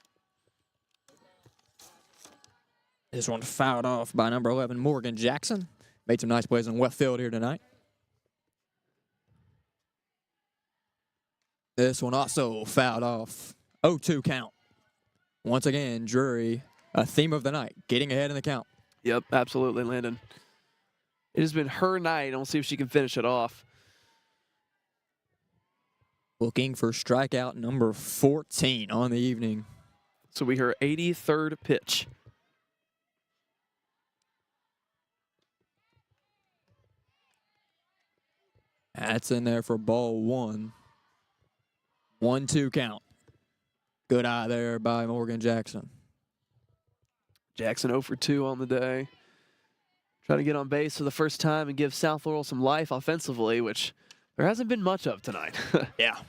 This one fouled off by number 11, Morgan Jackson. Made some nice plays in left field here tonight. This one also fouled off. 0-2 count. Once again, Drury, a theme of the night, getting ahead in the count. Yep, absolutely, Landon. It has been her night. We'll see if she can finish it off. Looking for strikeout number 14 on the evening. So we hear 83rd pitch. That's in there for ball 1. 1-2 count. Good eye there by Morgan Jackson. Jackson 0 for 2 on the day. Trying to get on base for the first time and give South Laurel some life offensively, which there hasn't been much of tonight. Yeah. I'm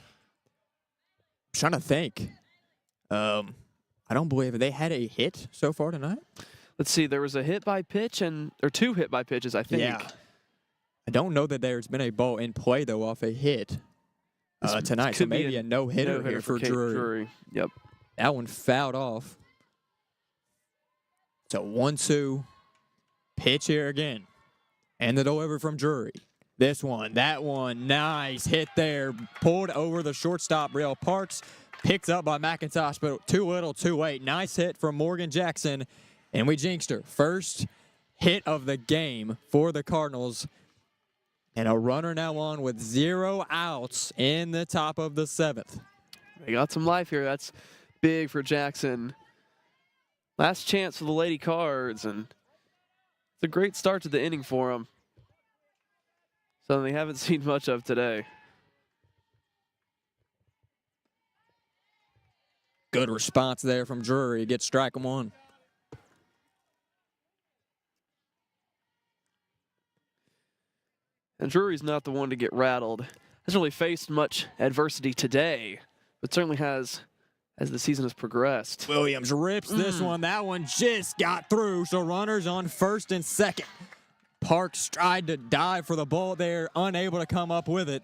trying to think. I don't believe they had a hit so far tonight. Let's see. There was a hit by pitch or 2 hit by pitches, I think. Yeah. I don't know that there's been a ball in play, though, off a hit tonight. So maybe a no-hitter here for Drury. Yep. That one fouled off. So 1-2. Pitch here again. And the delivery from Drury. This one, that one, nice hit there. Pulled over the shortstop, Real Parks. Picked up by McIntosh, but too little, too late. Nice hit from Morgan Jackson. And we jinxed her. First hit of the game for the Cardinals. And a runner now on with 0 outs in the top of the 7th. They got some life here. That's big for Jackson. Last chance for the Lady Cards, and it's a great start to the inning for them. Something they haven't seen much of today. Good response there from Drury. Gets strike 1. And Drury's not the one to get rattled. Hasn't really faced much adversity today, but certainly has as the season has progressed. Williams rips this one. That one just got through, so runners on first and second. Parks tried to dive for the ball there, unable to come up with it.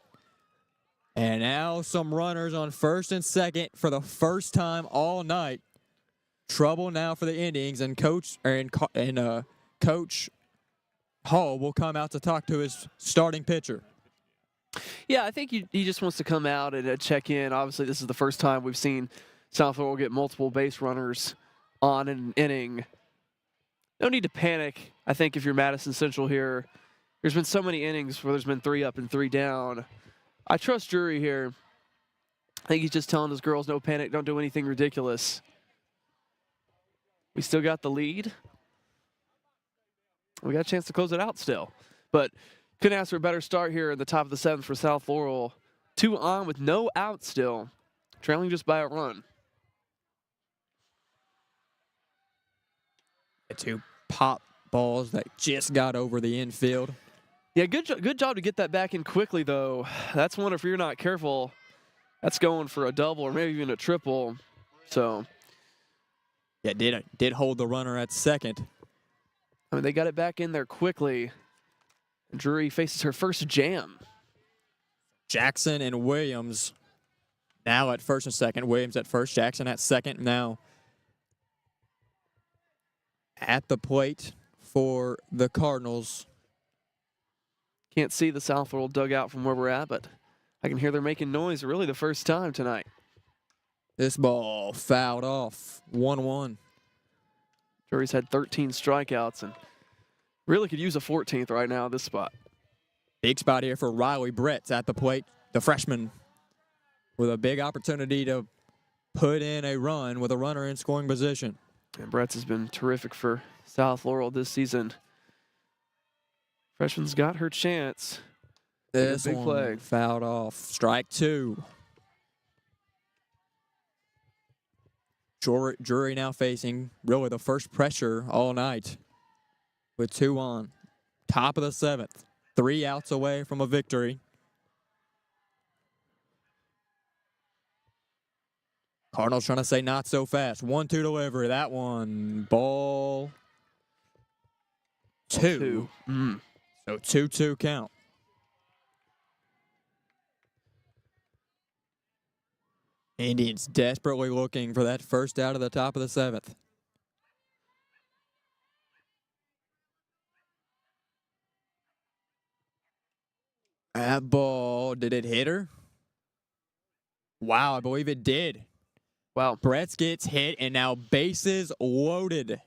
And now some runners on first and second for the first time all night. Trouble now for the Indians, and Coach Hall will come out to talk to his starting pitcher. Yeah, I think he just wants to come out and check in. Obviously, this is the first time we've seen South Laurel get multiple base runners on an inning. No need to panic. I think if you're Madison Central here, there's been so many innings where there's been 3 up and 3 down. I trust Drury here. I think he's just telling his girls, no panic, don't do anything ridiculous. We still got the lead. We got a chance to close it out still. But couldn't ask for a better start here in the top of the 7th for South Laurel. 2 on with no out still, trailing just by a run. The 2 pop balls that just got over the infield. Yeah, good job to get that back in quickly, though. That's one, if you're not careful, that's going for a double or maybe even a triple. So, yeah, did hold the runner at second. I mean, they got it back in there quickly. Drury faces her first jam. Jackson and Williams now at first and second. Williams at first, Jackson at second. Now at the plate for the Cardinals. Can't see the South Laurel dugout from where we're at, but I can hear they're making noise really the first time tonight. This ball fouled off, 1-1. Drury's had 13 strikeouts and really could use a 14th right now at this spot. Big spot here for Riley Brett's at the plate, the freshman, with a big opportunity to put in a run with a runner in scoring position. And Brett's has been terrific for South Laurel this season. Freshman's got her chance. This big one play. Fouled off. Strike 2. Drury now facing really the first pressure all night with 2 on. Top of the 7th. 3 outs away from a victory. Cardinals trying to say not so fast. 1-2 delivery. That one. Ball 2. So 2-2 count. Indians desperately looking for that first out of the top of the 7th. That ball, did it hit her? Wow, I believe it did. Wow. Bretz gets hit, and now bases loaded.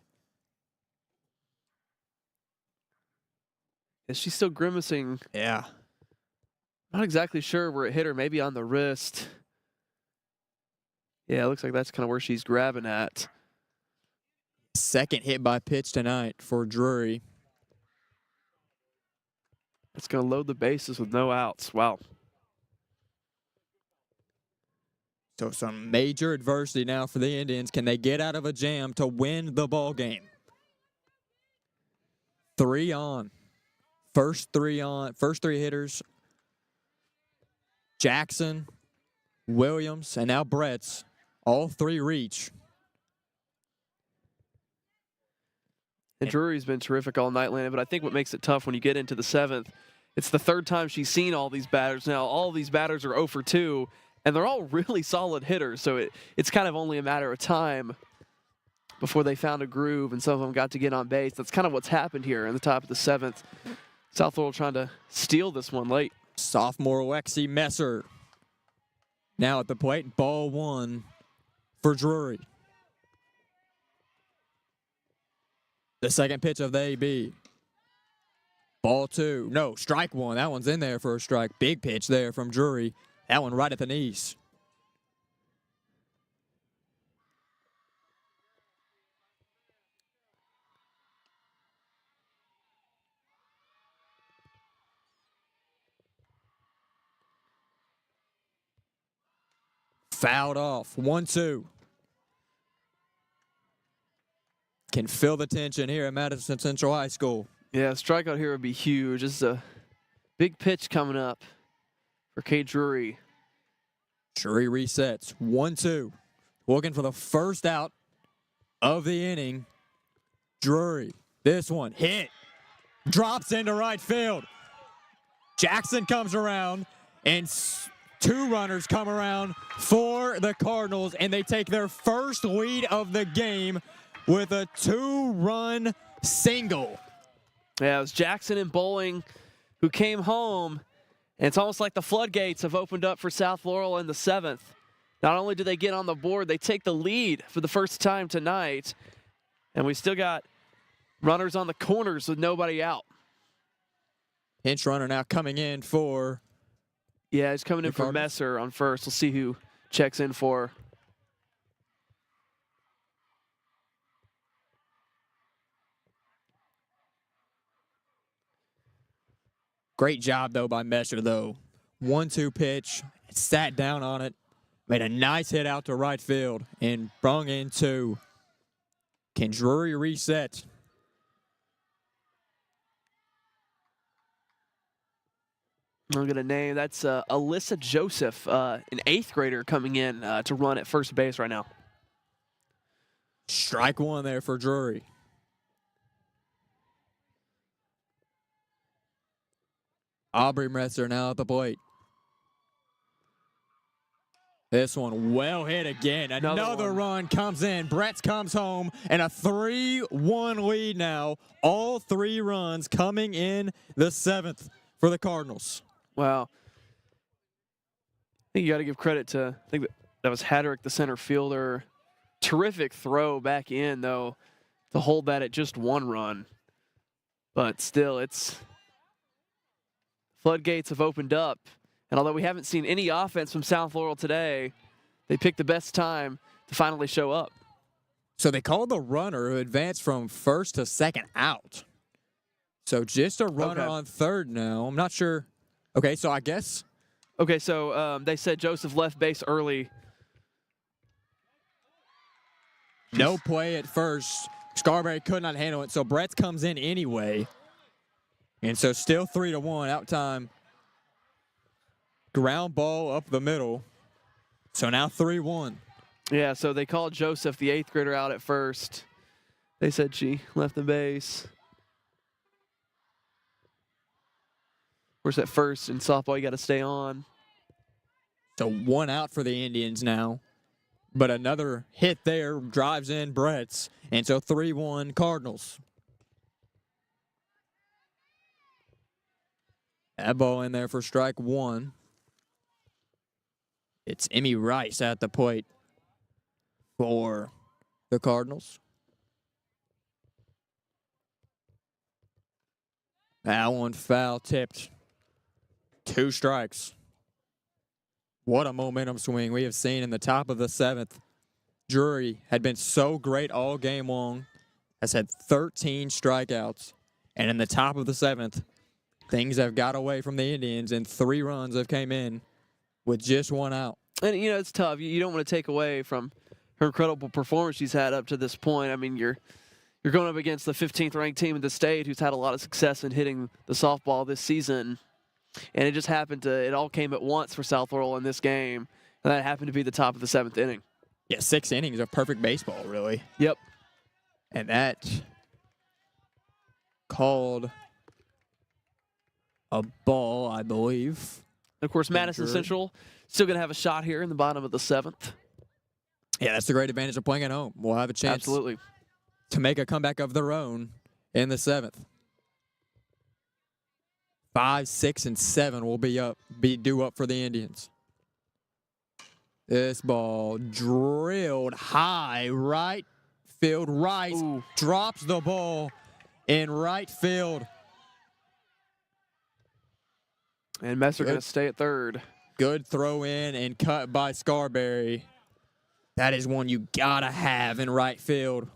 Is she still grimacing? Yeah. Not exactly sure where it hit her. Maybe on the wrist. Yeah, it looks like that's kind of where she's grabbing at. Second hit by pitch tonight for Drury. It's going to load the bases with no outs. Wow. So some major adversity now for the Indians. Can they get out of a jam to win the ball game? 3 on. First 3 hitters. Jackson, Williams, and now Bretz. All 3 reach. And Drury's been terrific all night, Landon, but I think what makes it tough when you get into the 7th, it's the 3rd time she's seen all these batters. Now, all these batters are 0 for 2, and they're all really solid hitters, so it's kind of only a matter of time before they found a groove and some of them got to get on base. That's kind of what's happened here in the top of the 7th. South Laurel trying to steal this one late. Sophomore Lexi Messer now at the plate. Ball 1 for Drury. The second pitch of the AB. Ball 2. No, strike 1. That one's in there for a strike. Big pitch there from Drury. That one right at the knees. Fouled off. 1-2. Can feel the tension here at Madison Central High School. Yeah, strikeout here would be huge. This is a big pitch coming up for Kate Drury. Drury resets. 1-2. Looking for the first out of the inning. Drury. This one hit. Drops into right field. Jackson comes around, and 2 runners come around for the Cardinals, and they take their first lead of the game with a 2-run single. Yeah, it was Jackson and Bowling who came home, and it's almost like the floodgates have opened up for South Laurel in the 7th. Not only do they get on the board, they take the lead for the first time tonight, and we still got runners on the corners with nobody out. Pinch runner now coming in for... Yeah, he's coming in for Messer on first. We'll see who checks in for. Great job, though, by Messer, though. 1-2 pitch, sat down on it, made a nice hit out to right field, and brung in 2. Can Drury reset? I'm going to name, that's Alyssa Joseph, an 8th grader coming in to run at first base right now. Strike one there for Drury. Aubrey Metzer now at the plate. This one well hit again. Another run comes in. Bretz comes home, and a 3-1 lead now. All 3 runs coming in the 7th for the Cardinals. Wow. I think you got to give credit to, I think that was Hadrick, the center fielder. Terrific throw back in, though, to hold that at just 1 run. But still, it's floodgates have opened up. And although we haven't seen any offense from South Laurel today, they picked the best time to finally show up. So they called the runner who advanced from first to second out. So just a runner on third now. I'm not sure. Okay, so I guess. Okay, so they said Joseph left base early. No play at first. Scarberry could not handle it, so Bretz comes in anyway. And so still 3-1, out time. Ground ball up the middle. So now 3-1. Yeah, so they called Joseph, the 8th grader, out at first. They said she left the base. Of course, at first in softball, you got to stay on. So 1 out for the Indians now. But another hit there drives in Bretz. And so 3-1 Cardinals. That ball in there for strike 1. It's Emmy Rice at the plate for the Cardinals. That one foul tipped. 2 strikes. What a momentum swing we have seen in the top of the 7th. Drury had been so great all game long, has had 13 strikeouts. And in the top of the 7th, things have got away from the Indians, and 3 runs have came in with just 1 out. And, you know, it's tough. You don't want to take away from her incredible performance she's had up to this point. I mean, you're going up against the 15th ranked team in the state who's had a lot of success in hitting the softball this season. And it just happened to, it all came at once for South Laurel in this game. And that happened to be the top of the 7th inning. Yeah, 6 innings of perfect baseball, really. Yep. And that called a ball, I believe. And of course, Madison Central still going to have a shot here in the bottom of the 7th. Yeah, that's the great advantage of playing at home. We'll have a chance Absolutely. to make a comeback of their own in the 7th. 5, 6, and 7 will be due up for the Indians. This ball drilled high right field. Rice drops the ball in right field. And Messer going to stay at third. Good throw in and cut by Scarberry. That is one you got to have in right field.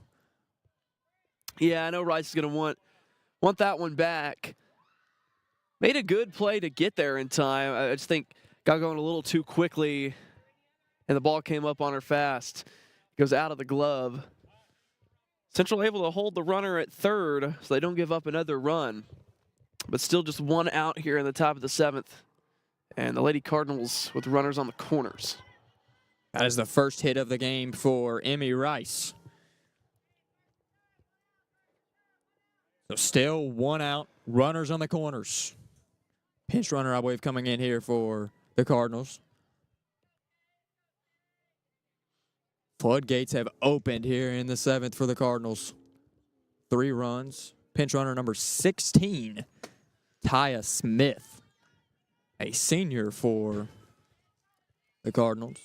Yeah, I know Rice is going to want that one back. Made a good play to get there in time. I just think got going a little too quickly, and the ball came up on her fast. Goes out of the glove. Central able to hold the runner at third so they don't give up another run. But still just 1 out here in the top of the 7th. And the Lady Cardinals with runners on the corners. That is the first hit of the game for Emmy Rice. So still 1 out, runners on the corners. Pinch runner, I believe, coming in here for the Cardinals. Floodgates have opened here in the 7th for the Cardinals. 3 runs. Pinch runner number 16, Taya Smith, a senior for the Cardinals.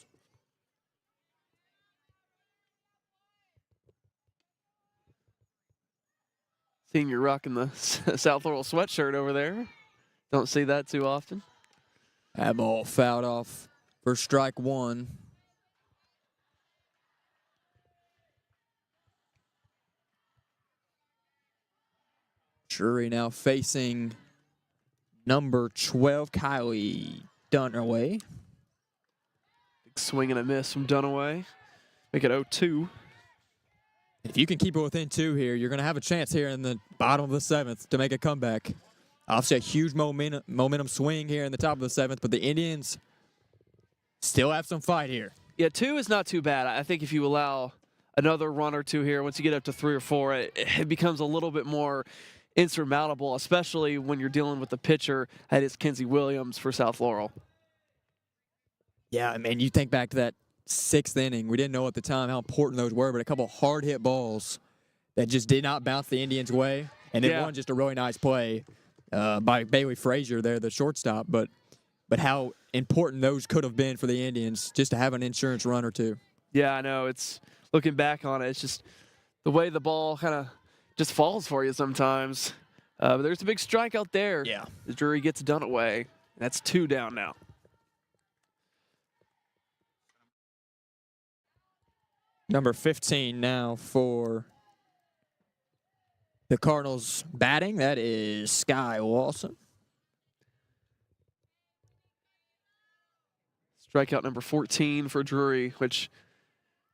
Senior rocking the South Laurel sweatshirt over there. Don't see that too often. That ball fouled off for strike 1. Drury now facing number 12, Kylie Dunaway. Big swing and a miss from Dunaway. Make it 0-2. If you can keep it within 2 here, you're going to have a chance here in the bottom of the 7th to make a comeback. Obviously, a huge momentum swing here in the top of the 7th, but the Indians still have some fight here. Yeah, 2 is not too bad. I think if you allow another run or 2 here, once you get up to 3 or 4, it becomes a little bit more insurmountable, especially when you're dealing with the pitcher that is Kenzie Williams for South Laurel. Yeah, I mean, you think back to that 6th inning. We didn't know at the time how important those were, but a couple hard-hit balls that just did not bounce the Indians' way. And then one just a really nice play by Bailey Frazier there, the shortstop. But how important those could have been for the Indians just to have an insurance run or 2. Yeah, I know. It's looking back on it, it's just the way the ball kind of just falls for you sometimes. But there's a big strikeout there. Yeah. The Drury gets done away. That's 2 down now. Number 15 now for the Cardinals batting. That is Sky Walson. Strikeout number 14 for Drury, which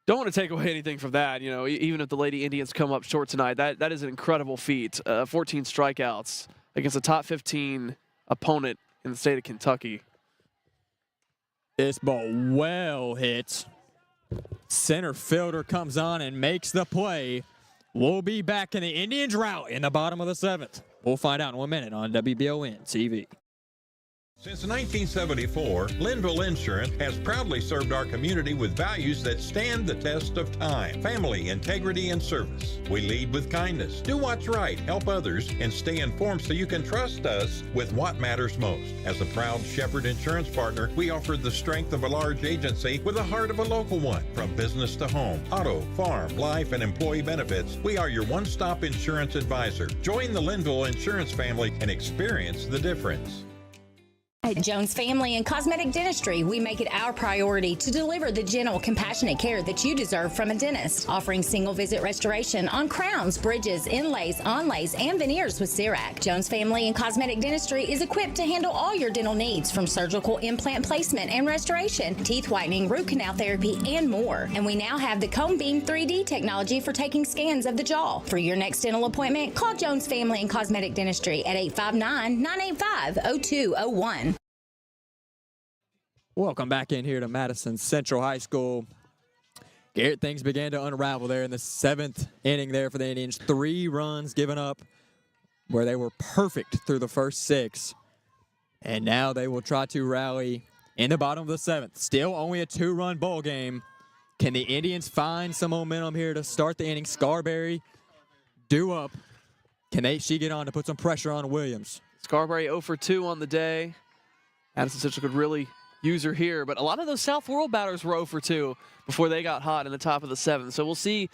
don't want to take away anything from that. You know, even if the Lady Indians come up short tonight, that is an incredible feat. 14 strikeouts against a top 15 opponent in the state of Kentucky. This ball well hit. Center fielder comes on and makes the play. We'll be back in the Indians route in the bottom of the 7th. We'll find out in 1 minute on WBON TV. Since 1974, Linville Insurance has proudly served our community with values that stand the test of time: family, integrity, and service. We lead with kindness, do what's right, help others, and stay informed so you can trust us with what matters most. As a proud Shepherd Insurance partner, we offer the strength of a large agency with the heart of a local one. From business to home, auto, farm, life, and employee benefits, we are your one-stop insurance advisor. Join the Linville Insurance family and experience the difference. At Jones Family and Cosmetic Dentistry, we make it our priority to deliver the gentle, compassionate care that you deserve from a dentist. Offering single-visit restoration on crowns, bridges, inlays, onlays, and veneers with CERAC. Jones Family and Cosmetic Dentistry is equipped to handle all your dental needs, from surgical implant placement and restoration, teeth whitening, root canal therapy, and more. And we now have the Cone Beam 3D technology for taking scans of the jaw. For your next dental appointment, call Jones Family and Cosmetic Dentistry at 859-985-0201. Welcome back in here to Madison Central High School. Garrett, things began to unravel there in the 7th inning there for the Indians. 3 runs given up where they were perfect through the first 6. And now they will try to rally in the bottom of the 7th. Still only a 2-run ball game. Can the Indians find some momentum here to start the inning? Scarberry due up. Can she get on to put some pressure on Williams? Scarberry 0 for 2 on the day. Madison Central could really use her here, but a lot of those South Laurel batters were 0 for 2 before they got hot in the top of the 7th. So we'll see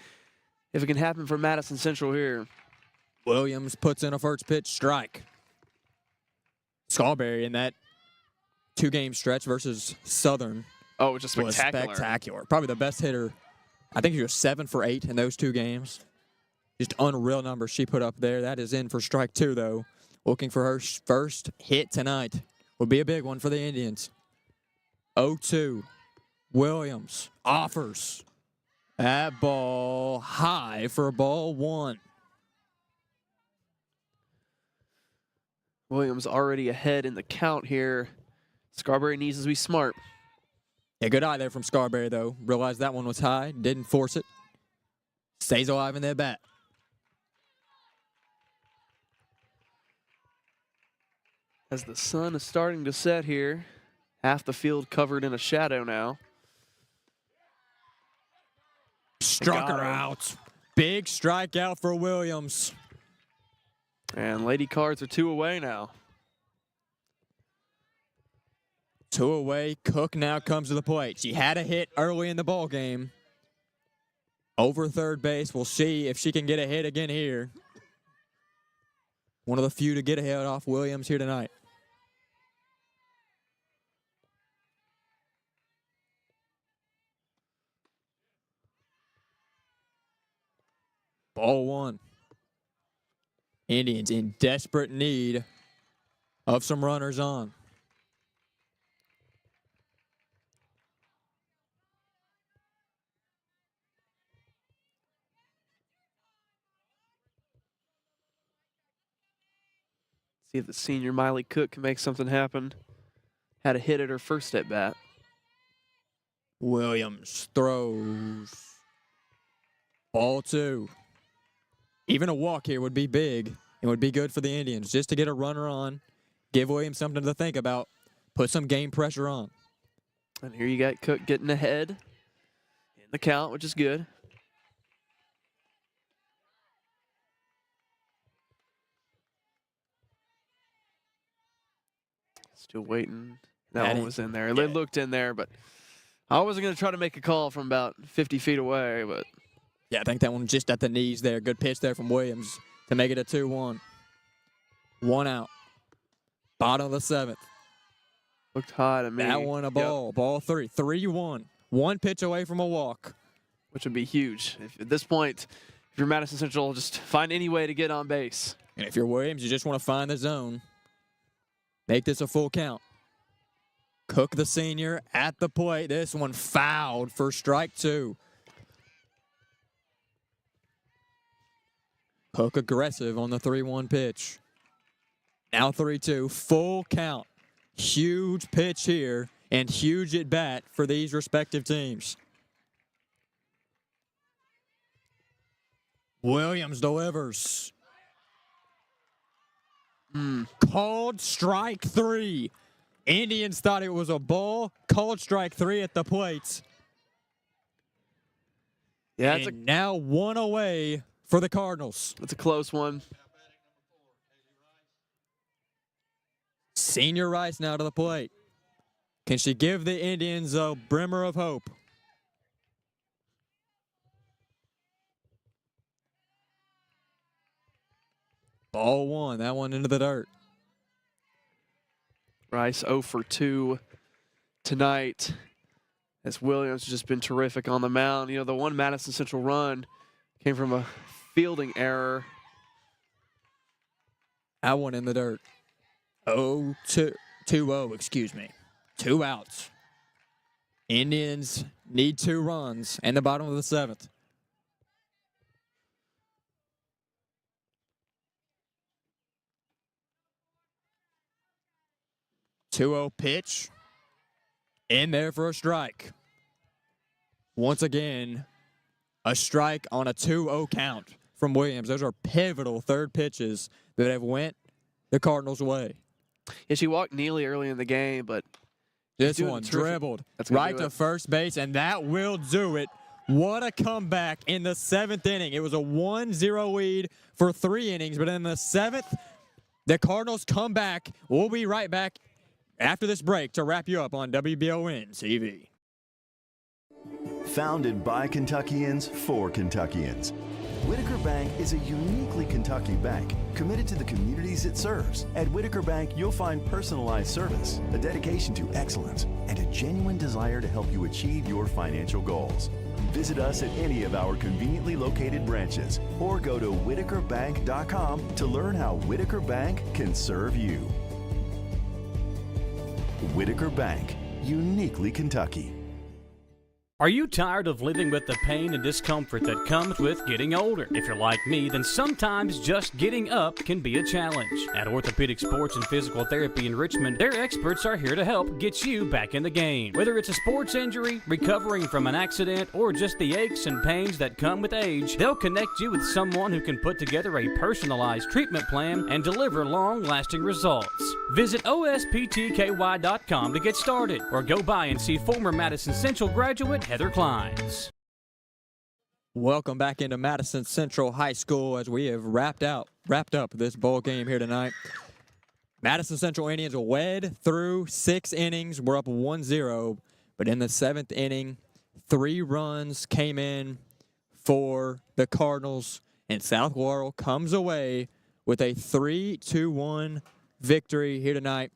if it can happen for Madison Central here. Williams puts in a first pitch strike. Scarberry in that 2-game stretch versus Southern. Oh, just spectacular. Was spectacular. Probably the best hitter. I think she was 7 for 8 in those 2 games. Just unreal numbers she put up there. That is in for strike 2, though. Looking for her first hit tonight. Would be a big one for the Indians. 0-2. Williams offers. That ball high for ball 1. Williams already ahead in the count here. Scarberry needs to be smart. Yeah, good eye there from Scarberry, though. Realized that one was high. Didn't force it. Stays alive in their bat. As the sun is starting to set here, half the field covered in a shadow now. Struck her out. Big strikeout for Williams. And Lady Cards are 2 away now. 2 away. Cook now comes to the plate. She had a hit early in the ball game. Over third base. We'll see if she can get a hit again here. One of the few to get a hit off Williams here tonight. Ball 1. Indians in desperate need of some runners on. See if the senior Miley Cook can make something happen. Had a hit at her first at bat. Williams throws. Ball 2. Even a walk here would be big and would be good for the Indians just to get a runner on, give Williams something to think about, put some game pressure on. And here you got Cook getting ahead in the count, which is good. Still waiting. That one was in there. It looked in there, but I wasn't going to try to make a call from about 50 feet away, but. Yeah, I think that one just at the knees there. Good pitch there from Williams to make it a 2-1. 1 out. Bottom of the 7th. Looked high to me. That one a ball. Yep. Ball 3. 3-1. 1 pitch away from a walk. Which would be huge. At this point, if you're Madison Central, just find any way to get on base. And if you're Williams, you just want to find the zone. Make this a full count. Cook the senior at the plate. This one fouled for strike 2. Cook aggressive on the 3-1 pitch. Now 3-2, full count. Huge pitch here and huge at bat for these respective teams. Williams delivers. Called strike 3. Indians thought it was a ball. Called strike 3 at the plate. Yeah, and now 1 away for the Cardinals. It's a close one. Senior Rice now to the plate. Can she give the Indians a brimmer of hope? Ball 1, that one into the dirt. Rice 0 for 2 tonight. As Williams has just been terrific on the mound. You know, the one Madison Central run came from a fielding error. That one in the dirt. 2-0, excuse me. 2 outs. Indians need 2 runs in the bottom of the 7th. Pitch. In there for a strike. Once again, a strike on a 2-0 count from Williams. Those are pivotal third pitches that have went the Cardinals' way. Yeah, she walked Neely early in the game, but this one dribbled right to first base, and that will do it. What a comeback in the 7th inning. It was a 1-0 lead for 3 innings, but in the 7th, the Cardinals come back. We'll be right back after this break to wrap you up on WBON TV. Founded by Kentuckians for Kentuckians, Whitaker Bank is a uniquely Kentucky bank committed to the communities it serves. At Whitaker Bank, you'll find personalized service, a dedication to excellence, and a genuine desire to help you achieve your financial goals. Visit us at any of our conveniently located branches or go to whitakerbank.com to learn how Whitaker Bank can serve you. Whitaker Bank, uniquely Kentucky. Are you tired of living with the pain and discomfort that comes with getting older? If you're like me, then sometimes just getting up can be a challenge. At Orthopedic Sports and Physical Therapy in Richmond, their experts are here to help get you back in the game. Whether it's a sports injury, recovering from an accident, or just the aches and pains that come with age, they'll connect you with someone who can put together a personalized treatment plan and deliver long-lasting results. Visit osptky.com to get started, or go by and see former Madison Central graduate Heather Clines. Welcome back into Madison Central High School as we have wrapped up this bowl game here tonight. Madison Central Indians led through 6 innings. We're up 1-0, but in the 7th inning, 3 runs came in for the Cardinals, and South Laurel comes away with a 3-1 victory here tonight.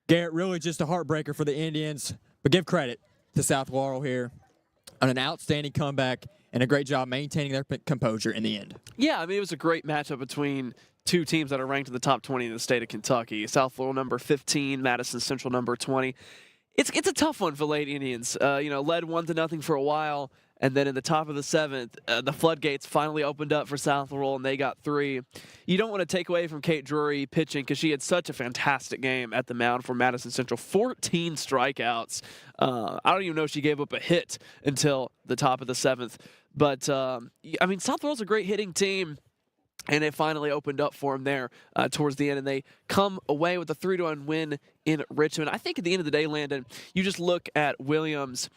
Garrett, really just a heartbreaker for the Indians, but give credit to South Laurel here on an outstanding comeback and a great job maintaining their composure in the end. Yeah, I mean, it was a great matchup between 2 teams that are ranked in the top 20 in the state of Kentucky. South Laurel number 15, Madison Central number 20. It's a tough one for late Indians. Led 1-0 for a while, And then in the top of the 7th, the floodgates finally opened up for South Laurel, and they got 3. You don't want to take away from Kate Drury pitching because she had such a fantastic game at the mound for Madison Central. 14 strikeouts. I don't even know if she gave up a hit until the top of the 7th. But, I mean, South Laurel's a great hitting team. And it finally opened up for them there towards the end, and they come away with a 3-1 win in Richmond. I think at the end of the day, Landon, you just look at Williams.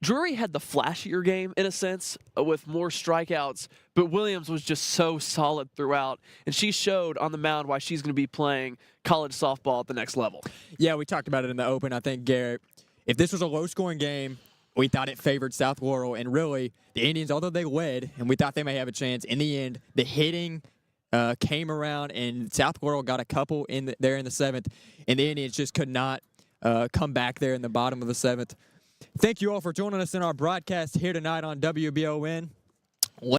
Drury had the flashier game, in a sense, with more strikeouts, but Williams was just so solid throughout, and she showed on the mound why she's going to be playing college softball at the next level. Yeah, we talked about it in the open. I think, Garrett, if this was a low-scoring game, we thought it favored South Laurel, and really, the Indians, although they led, and we thought they may have a chance, in the end, the hitting came around, and South Laurel got a couple there in the 7th, and the Indians just could not come back there in the bottom of the 7th. Thank you all for joining us in our broadcast here tonight on WBON.